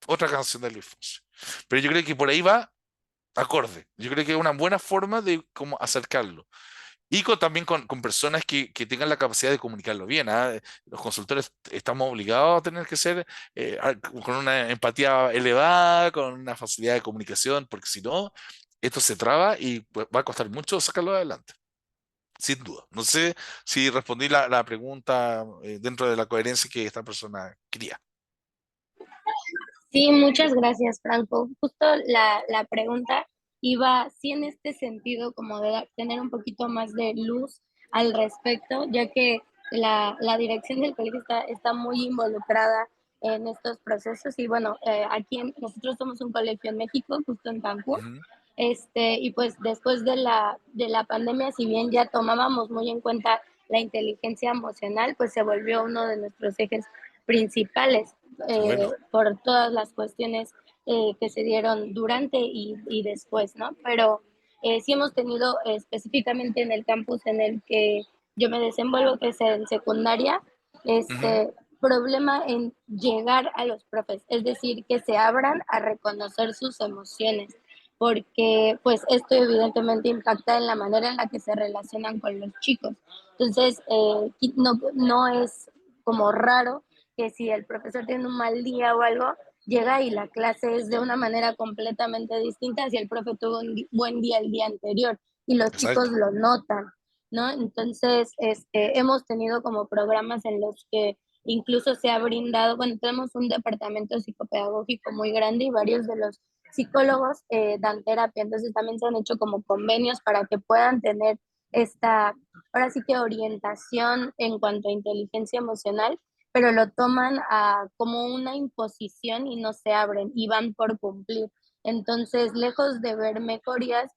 Otra canción de Luis Fonsi. Pero yo creo que por ahí va acorde. Yo creo que es una buena forma de cómo acercarlo. Y también con personas que tengan la capacidad de comunicarlo bien. ¿Ah? Los consultores estamos obligados a tener que ser con una empatía elevada, con una facilidad de comunicación, porque si no, esto se traba y pues, va a costar mucho sacarlo adelante. Sin duda. No sé si respondí la pregunta dentro de la coherencia que esta persona quería. Sí, muchas gracias, Franco. Justo la pregunta iba, sí, en este sentido, como de tener un poquito más de luz al respecto, ya que la dirección del colegio está muy involucrada en estos procesos. Y bueno, nosotros somos un colegio en México, justo en Cancún. Ujú, Y pues después de la pandemia, si bien ya tomábamos muy en cuenta la inteligencia emocional, pues se volvió uno de nuestros ejes principales qué bueno. por todas las cuestiones que se dieron durante y después, ¿no? Pero sí hemos tenido específicamente en el campus en el que yo me desenvuelvo, que es en secundaria, Ujú, problema en llegar a los profes, es decir, que se abran a reconocer sus emociones, porque pues esto evidentemente impacta en la manera en la que se relacionan con los chicos. Entonces, no es como raro que si el profesor tiene un mal día o algo, llega y la clase es de una manera completamente distinta si el profe tuvo un buen día el día anterior y los chicos exacto. lo notan, ¿no? Entonces, hemos tenido como programas en los que incluso se ha brindado, bueno, tenemos un departamento psicopedagógico muy grande y varios de los psicólogos dan terapia, entonces también se han hecho como convenios para que puedan tener esta, ahora sí que orientación en cuanto a inteligencia emocional, pero lo toman como una imposición y no se abren y van por cumplir. Entonces, lejos de ver mejorías,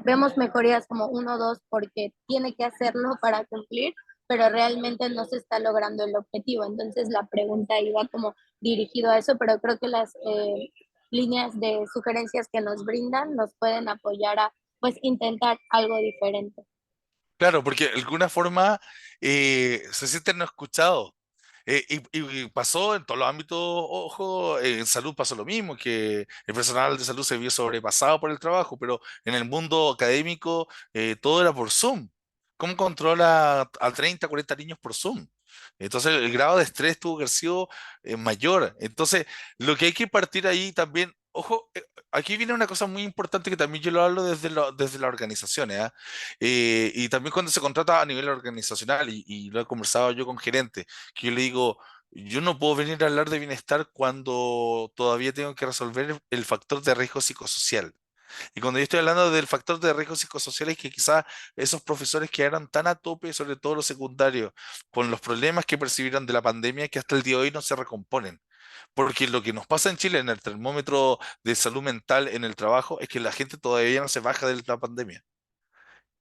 vemos mejorías como 1 o 2 porque tiene que hacerlo para cumplir, pero realmente no se está logrando el objetivo. Entonces, la pregunta iba como dirigido a eso, pero creo que las líneas de sugerencias que nos brindan nos pueden apoyar a pues intentar algo diferente. Claro, porque de alguna forma se sienten no escuchados. Y pasó en todos los ámbitos, ojo, en salud pasó lo mismo, que el personal de salud se vio sobrepasado por el trabajo, pero en el mundo académico todo era por Zoom. ¿Cómo controla a 30, 40 niños por Zoom? Entonces el grado de estrés tuvo que haber sido mayor. Entonces, lo que hay que partir ahí también, ojo, aquí viene una cosa muy importante que también yo lo hablo desde las organizaciones, ¿ah? Y también cuando se contrata a nivel organizacional, y lo he conversado yo con gerentes, que yo le digo, yo no puedo venir a hablar de bienestar cuando todavía tengo que resolver el factor de riesgo psicosocial. Y cuando yo estoy hablando del factor de riesgo psicosocial es que quizás esos profesores quedaron tan a tope, sobre todo los secundarios, con los problemas que percibieron de la pandemia que hasta el día de hoy no se recomponen. Porque lo que nos pasa en Chile en el termómetro de salud mental en el trabajo es que la gente todavía no se baja de la pandemia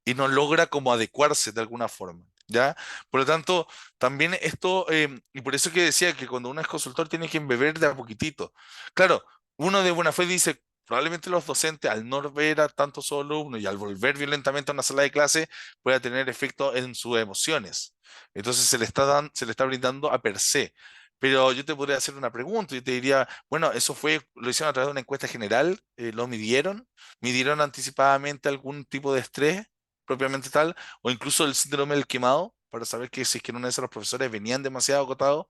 y no logra como adecuarse de alguna forma, ¿ya? Por lo tanto, también esto, y por eso que decía que cuando uno es consultor tiene que embeber de a poquitito. Claro, uno de buena fe dice, probablemente los docentes al no ver a tantos sus alumnos y al volver violentamente a una sala de clase pueda tener efecto en sus emociones. Entonces se le está brindando a per se. Pero yo te podría hacer una pregunta, yo te diría, bueno, eso fue, lo hicieron a través de una encuesta general, lo midieron anticipadamente algún tipo de estrés propiamente tal, o incluso el síndrome del quemado, para saber que si es que en una de esas los profesores venían demasiado agotados.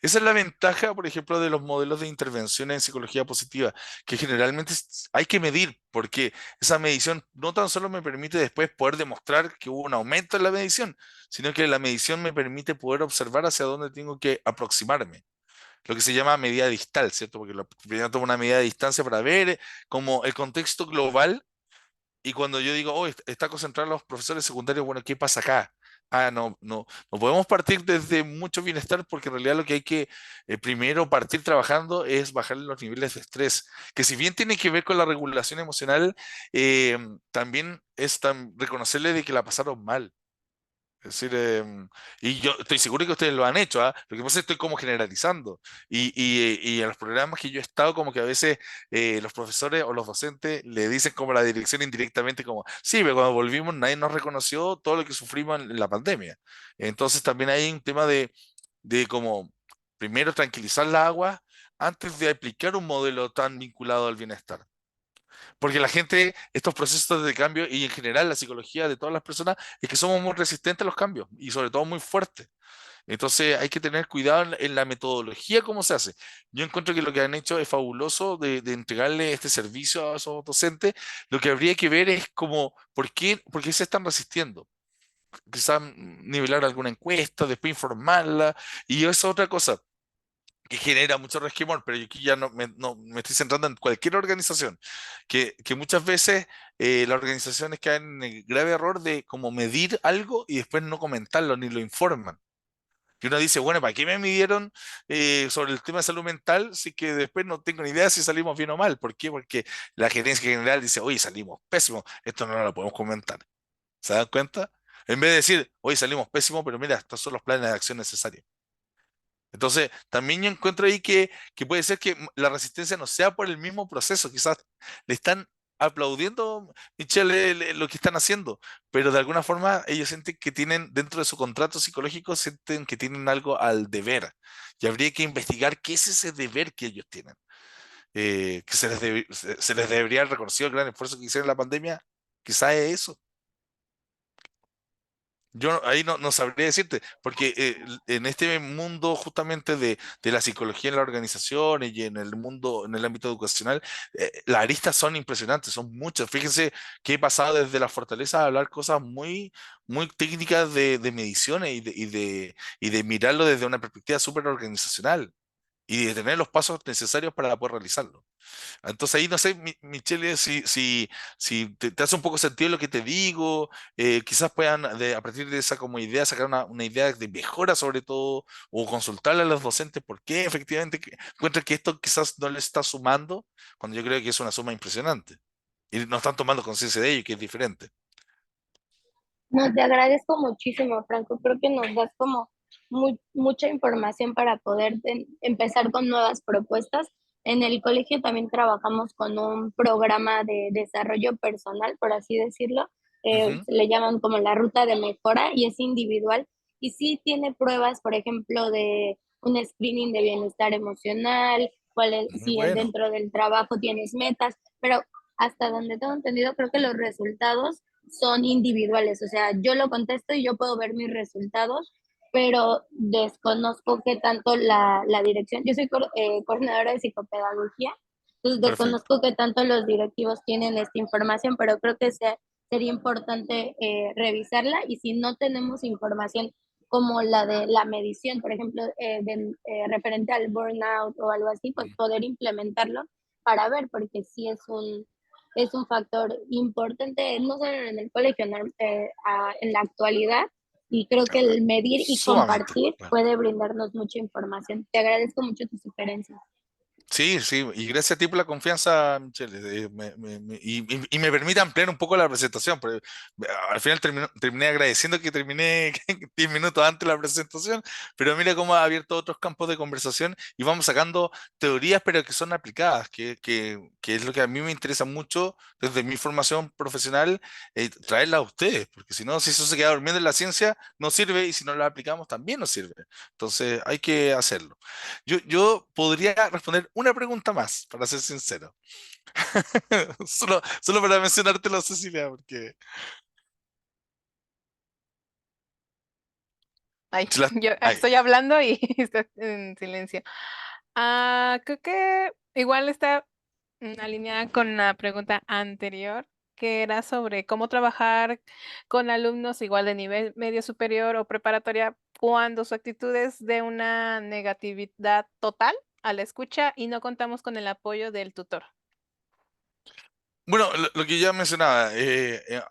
Esa es la ventaja, por ejemplo, de los modelos de intervención en psicología positiva, que generalmente hay que medir, porque esa medición no tan solo me permite después poder demostrar que hubo un aumento en la medición, sino que la medición me permite poder observar hacia dónde tengo que aproximarme. Lo que se llama medida distal, ¿cierto? Porque primero tomo una medida de distancia para ver como el contexto global y cuando yo digo, oh, está concentrado los profesores secundarios, bueno, ¿qué pasa acá? Ah, no podemos partir desde mucho bienestar porque en realidad lo que hay que primero partir trabajando es bajar los niveles de estrés, que si bien tiene que ver con la regulación emocional, también es reconocerle de que la pasaron mal. Es decir, y yo estoy seguro que ustedes lo han hecho, ¿ah? Lo que pasa es que estoy como generalizando. Y en los programas que yo he estado, como que a veces los profesores o los docentes le dicen como a la dirección indirectamente como, sí, pero cuando volvimos nadie nos reconoció todo lo que sufrimos en la pandemia. Entonces también hay un tema de como, primero tranquilizar la agua antes de aplicar un modelo tan vinculado al bienestar. Porque la gente, estos procesos de cambio y en general la psicología de todas las personas es que somos muy resistentes a los cambios y sobre todo muy fuertes. Entonces hay que tener cuidado en la metodología, cómo se hace. Yo encuentro que lo que han hecho es fabuloso de entregarle este servicio a esos docentes. Lo que habría que ver es como, por qué se están resistiendo? Quizás nivelar alguna encuesta, después informarla. Y eso es otra cosa que genera mucho resquemor, pero yo aquí ya no me estoy centrando en cualquier organización, que muchas veces las organizaciones caen en el grave error de como medir algo y después no comentarlo ni lo informan. Y uno dice, bueno, ¿para qué me midieron sobre el tema de salud mental si que después no tengo ni idea si salimos bien o mal? ¿Por qué? Porque la gerencia general dice, oye, salimos pésimo, esto no lo podemos comentar. ¿Se dan cuenta? En vez de decir, oye, salimos pésimo, pero mira, estos son los planes de acción necesarios. Entonces, también yo encuentro ahí que puede ser que la resistencia no sea por el mismo proceso, quizás le están aplaudiendo, Michelle, lo que están haciendo, pero de alguna forma ellos sienten que tienen, dentro de su contrato psicológico, sienten que tienen algo al deber, y habría que investigar qué es ese deber que ellos tienen. Que se les debería haber reconocido el gran esfuerzo que hicieron en la pandemia, quizás es eso. Yo ahí no sabría decirte, porque en este mundo justamente de la psicología en las organizaciones y en el mundo, en el ámbito educacional, las aristas son impresionantes, son muchas. Fíjense que he pasado desde la fortaleza a hablar cosas muy técnicas de mediciones y de mirarlo desde una perspectiva súper organizacional. y de tener los pasos necesarios para poder realizarlo. Entonces ahí no sé, Michelle, si te hace un poco sentido lo que te digo, quizás puedan a partir de esa como idea sacar una idea de mejora sobre todo, o consultarle a los docentes por qué efectivamente encuentran que esto quizás no les está sumando, cuando yo creo que es una suma impresionante. Y no están tomando conciencia de ello, que es diferente. No, te agradezco muchísimo, Franco. Creo que nos das como mucha información para poder empezar con nuevas propuestas. En el colegio también trabajamos con un programa de desarrollo personal, por así decirlo. Ujú, Se le llaman como la ruta de mejora y es individual. Y sí tiene pruebas, por ejemplo, de un screening de bienestar emocional, muy si bueno, dentro del trabajo tienes metas, pero hasta donde tengo entendido, creo que los resultados son individuales, o sea, yo lo contesto y yo puedo ver mis resultados, pero desconozco qué tanto la dirección, yo soy coordinadora de psicopedagogía, entonces perfecto. desconozco qué tanto los directivos tienen esta información, pero creo que sería importante revisarla y si no tenemos información como la de la medición, por ejemplo, referente al burnout o algo así, pues poder implementarlo para ver, porque sí es un factor importante, no solo en el colegio, en la actualidad, y creo que el medir y Sumamente. compartir Claro. puede brindarnos mucha información. Te agradezco mucho tus sugerencias. Sí, sí, y gracias a ti por la confianza, Michelle, y me permite ampliar un poco la presentación, porque al final terminé agradeciendo que terminé 10 minutos antes de la presentación, pero mira cómo ha abierto otros campos de conversación y vamos sacando teorías, pero que son aplicadas, que es lo que a mí me interesa mucho desde mi formación profesional, traerla a ustedes, porque si no, si eso se queda durmiendo en la ciencia, no sirve, y si no la aplicamos también no sirve. Entonces hay que hacerlo. Yo podría responder una pregunta más, para ser sincero. Solo para mencionártelo, Cecilia, porque Ay, si la- yo ay, estoy hablando y está en silencio. Creo que igual está alineada con la pregunta anterior, que era sobre cómo trabajar con alumnos igual de nivel medio superior o preparatoria cuando su actitud es de una negatividad total a la escucha y no contamos con el apoyo del tutor. bueno, lo que ya mencionaba,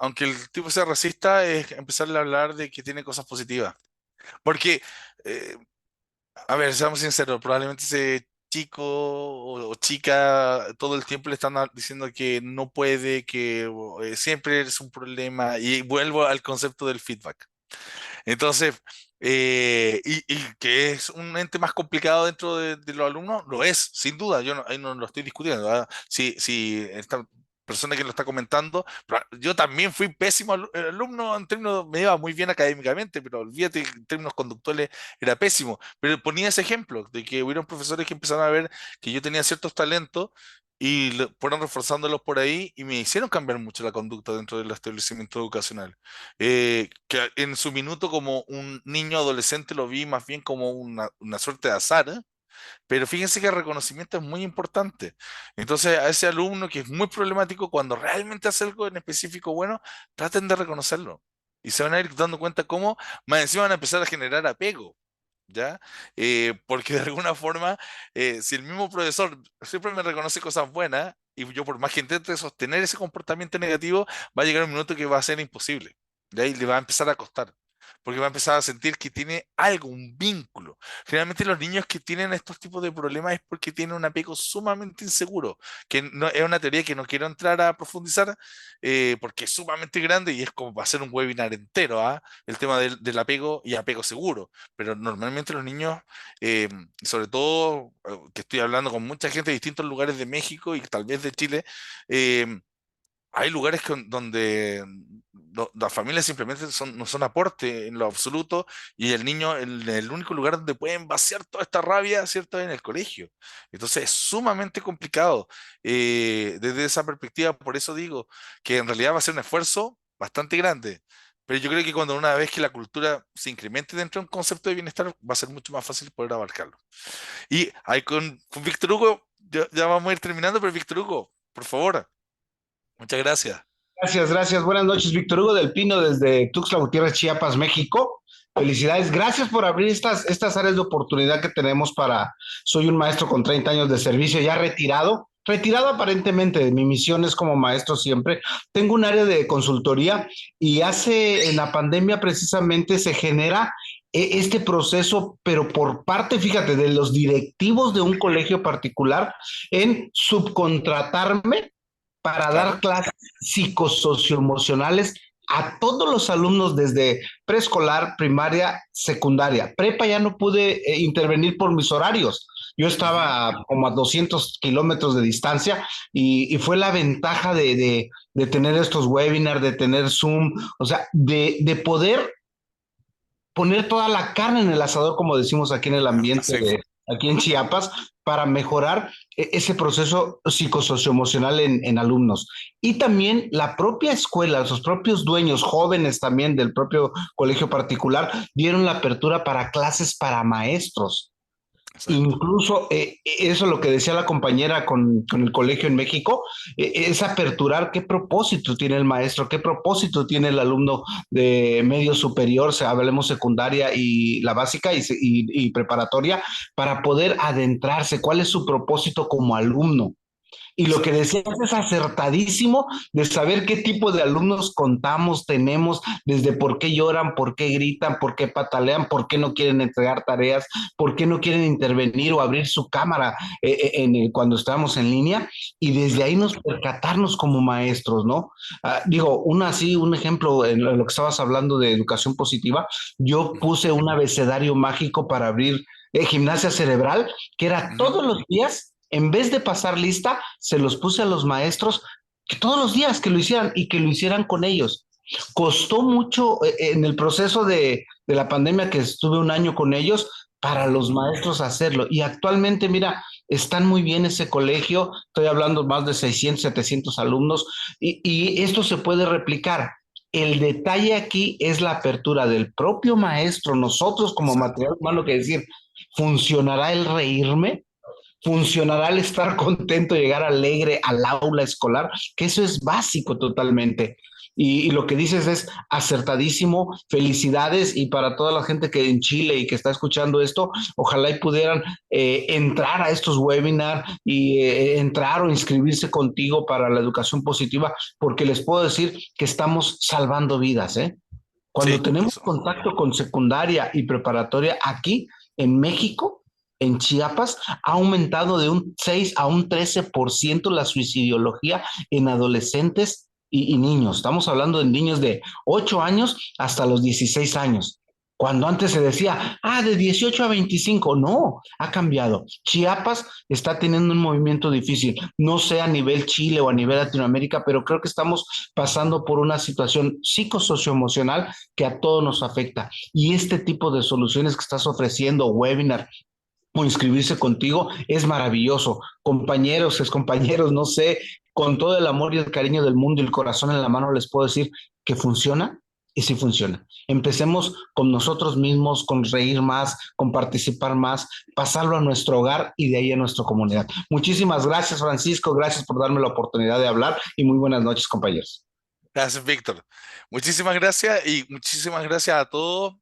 aunque el tipo sea racista, es empezarle a hablar de que tiene cosas positivas. Porque, eh, a ver, seamos sinceros, probablemente ese chico o chica todo el tiempo le están diciendo que no puede, que siempre es un problema, y vuelvo al concepto del feedback. Entonces, y que es un ente más complicado dentro de los alumnos, lo es, sin duda, yo no, ahí no lo estoy discutiendo, ¿verdad? Si esta persona que lo está comentando, yo también fui pésimo alumno en términos, me iba muy bien académicamente, pero olvídate que en términos conductuales era pésimo. Pero ponía ese ejemplo de que hubieron profesores que empezaron a ver que yo tenía ciertos talentos y fueron reforzándolos por ahí y me hicieron cambiar mucho la conducta dentro del establecimiento educacional, que en su minuto como un niño adolescente lo vi más bien como una suerte de azar, ¿eh? Pero fíjense que el reconocimiento es muy importante. Entonces, a ese alumno que es muy problemático, cuando realmente hace algo en específico bueno, traten de reconocerlo. Y se van a ir dando cuenta cómo más encima van a empezar a generar apego. ¿Ya? Porque de alguna forma, si el mismo profesor siempre me reconoce cosas buenas y yo por más que intente sostener ese comportamiento negativo, va a llegar un minuto que va a ser imposible. De ahí le va a empezar a costar, porque va a empezar a sentir que tiene algo, un vínculo. Generalmente los niños que tienen estos tipos de problemas es porque tienen un apego sumamente inseguro, que no, es una teoría que no quiero entrar a profundizar, porque es sumamente grande y es como para hacer un webinar entero, ¿ah? El tema del apego y apego seguro, pero normalmente los niños, eh, sobre todo que estoy hablando con mucha gente de distintos lugares de México y tal vez de Chile, eh, hay lugares donde las familias simplemente no son aporte en lo absoluto, y el niño, el único lugar donde pueden vaciar toda esta rabia, ¿cierto?, es en el colegio. Entonces es sumamente complicado, desde esa perspectiva. Por eso digo que en realidad va a ser un esfuerzo bastante grande. Pero yo creo que cuando una vez que la cultura se incremente dentro de un concepto de bienestar, va a ser mucho más fácil poder abarcarlo. Y ahí con Víctor Hugo, ya vamos a ir terminando, pero Víctor Hugo, por favor, muchas gracias. Gracias, gracias. Buenas noches, Víctor Hugo del Pino desde Tuxtla Gutiérrez, Chiapas, México. Felicidades, gracias por abrir estas áreas de oportunidad que tenemos soy un maestro con 30 años de servicio, ya retirado aparentemente de mi misión es como maestro siempre. Tengo un área de consultoría y en la pandemia precisamente se genera este proceso, pero por parte, fíjate, de los directivos de un colegio particular en subcontratarme para dar Claro, clases psicosocioemocionales a todos los alumnos desde preescolar, primaria, secundaria. Prepa ya no pude intervenir por mis horarios. Yo ujú, estaba como a 200 kilómetros de distancia y fue la ventaja de tener estos webinars, de tener Zoom, o sea, de poder poner toda la carne en el asador, como decimos aquí en el ambiente sí, aquí en Chiapas, para mejorar ese proceso psicosocioemocional en alumnos. Y también la propia escuela, sus propios dueños, jóvenes también del propio colegio particular, dieron la apertura para clases para maestros. exacto. Incluso eso lo que decía la compañera con el colegio en México, es aperturar qué propósito tiene el maestro, qué propósito tiene el alumno de medio superior, hablemos secundaria y la básica y preparatoria, para poder adentrarse, cuál es su propósito como alumno. Y lo que Exacto. decías es acertadísimo de saber qué tipo de alumnos contamos, tenemos, desde por qué lloran, por qué gritan, por qué patalean, por qué no quieren entregar tareas, por qué no quieren intervenir o abrir su cámara cuando estamos en línea, y desde ahí nos percatarnos como maestros, ¿no? Digo, un ejemplo en lo que estabas hablando de educación positiva, yo Ujú, puse un abecedario mágico para abrir gimnasia cerebral, que era ujú. todos los días, en vez de pasar lista, se los puse a los maestros que todos los días que lo hicieran y que lo hicieran con ellos. Costó mucho en el proceso de la pandemia que estuve un año con ellos para Ujú. los maestros hacerlo. Y actualmente, mira, están muy bien ese colegio, estoy hablando más de 600, 700 alumnos, y esto se puede replicar. El detalle aquí es la apertura del propio maestro, nosotros como Exacto. material humano, que decir, ¿funcionará el reírme? ¿Funcionará el estar contento, llegar alegre al aula escolar? Que eso es básico totalmente. Y lo que dices es acertadísimo, felicidades, y para toda la gente que en Chile y que está escuchando esto, ojalá y pudieran entrar a estos webinars y entrar o inscribirse contigo para la educación positiva, porque les puedo decir que estamos salvando vidas, ¿eh? Cuando Sí, tenemos eso. contacto con secundaria y preparatoria aquí en México, en Chiapas, ha aumentado de un 6 a un 13% la suicidología en adolescentes y niños. Estamos hablando de niños de 8 años hasta los 16 años. Cuando antes se decía, de 18 a 25, no, ha cambiado. Chiapas está teniendo un movimiento difícil, no sé a nivel Chile o a nivel Latinoamérica, pero creo que estamos pasando por una situación psicosocioemocional que a todos nos afecta. Y este tipo de soluciones que estás ofreciendo, webinar o inscribirse contigo, es maravilloso. Compañeros, compañeros, no sé, con todo el amor y el cariño del mundo y el corazón en la mano, les puedo decir que funciona y sí funciona. Empecemos con nosotros mismos, con reír más, con participar más, pasarlo a nuestro hogar y de ahí a nuestra comunidad. Muchísimas gracias, Francisco, gracias por darme la oportunidad de hablar y muy buenas noches, compañeros. Gracias, Víctor. Muchísimas gracias y muchísimas gracias a todos.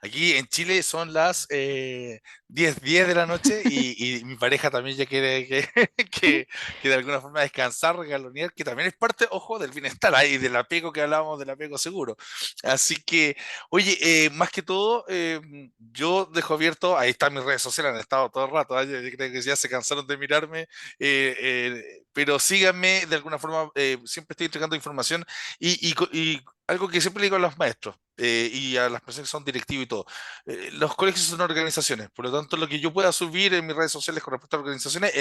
Aquí en Chile son las 10:10 de la noche y mi pareja también ya quiere que de alguna forma descansar, regalonear, que también es parte, ojo, del bienestar ahí, del apego que hablábamos, del apego seguro. Así que, oye, más que todo, yo dejo abierto, ahí están mis redes sociales, han estado todo el rato, ¿eh? Yo creo que ya se cansaron de mirarme, pero síganme de alguna forma, siempre estoy entregando información y algo que siempre le digo a los maestros y a las personas que son directivos y todo, los colegios son organizaciones, por lo tanto lo que yo pueda subir en mis redes sociales con respecto a organizaciones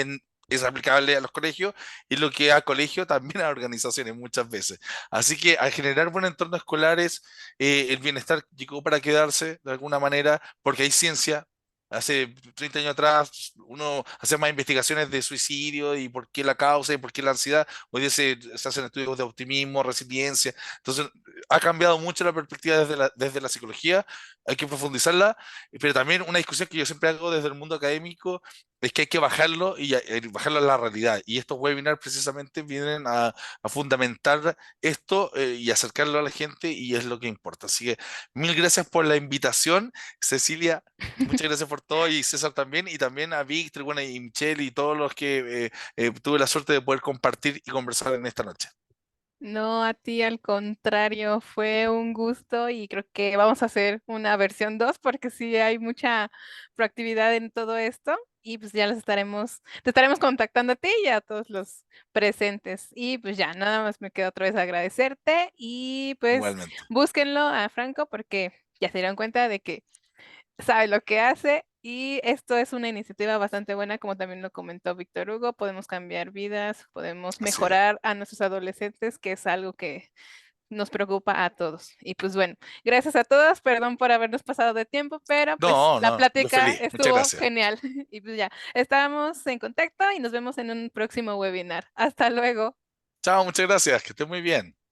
es aplicable a los colegios y lo que a colegio también a organizaciones muchas veces. Así que al generar buen entorno escolares, el bienestar llegó para quedarse de alguna manera porque hay ciencia. Hace 30 años atrás uno hacía más investigaciones de suicidio y por qué la causa y por qué la ansiedad. Hoy día se hacen estudios de optimismo, resiliencia. Entonces, ha cambiado mucho la perspectiva desde la psicología, hay que profundizarla, pero también una discusión que yo siempre hago desde el mundo académico es que hay que bajarlo y bajarlo a la realidad. Y estos webinars precisamente vienen a fundamentar esto y acercarlo a la gente y es lo que importa. Así que mil gracias por la invitación, Cecilia. Muchas gracias por todo y César también, y también a Víctor, bueno, y Michelle y todos los que tuve la suerte de poder compartir y conversar en esta noche. No, a ti al contrario, fue un gusto y creo que vamos a hacer una versión 2 porque sí hay mucha proactividad en todo esto y pues ya te estaremos contactando a ti y a todos los presentes. Y pues ya, nada más me queda otra vez agradecerte y pues Igualmente. búsquenlo a Franco porque ya se dieron cuenta de que sabe lo que hace y esto es una iniciativa bastante buena, como también lo comentó Víctor Hugo, podemos cambiar vidas, podemos Así es. mejorar a nuestros adolescentes, que es algo que nos preocupa a todos. Y pues bueno, gracias a todos, perdón por habernos pasado de tiempo, pero pues No, la no, yo plática feliz. Muchas estuvo gracias. genial. Y pues ya, estamos en contacto y nos vemos en un próximo webinar. Hasta luego. Chao, muchas gracias. Que estés muy bien.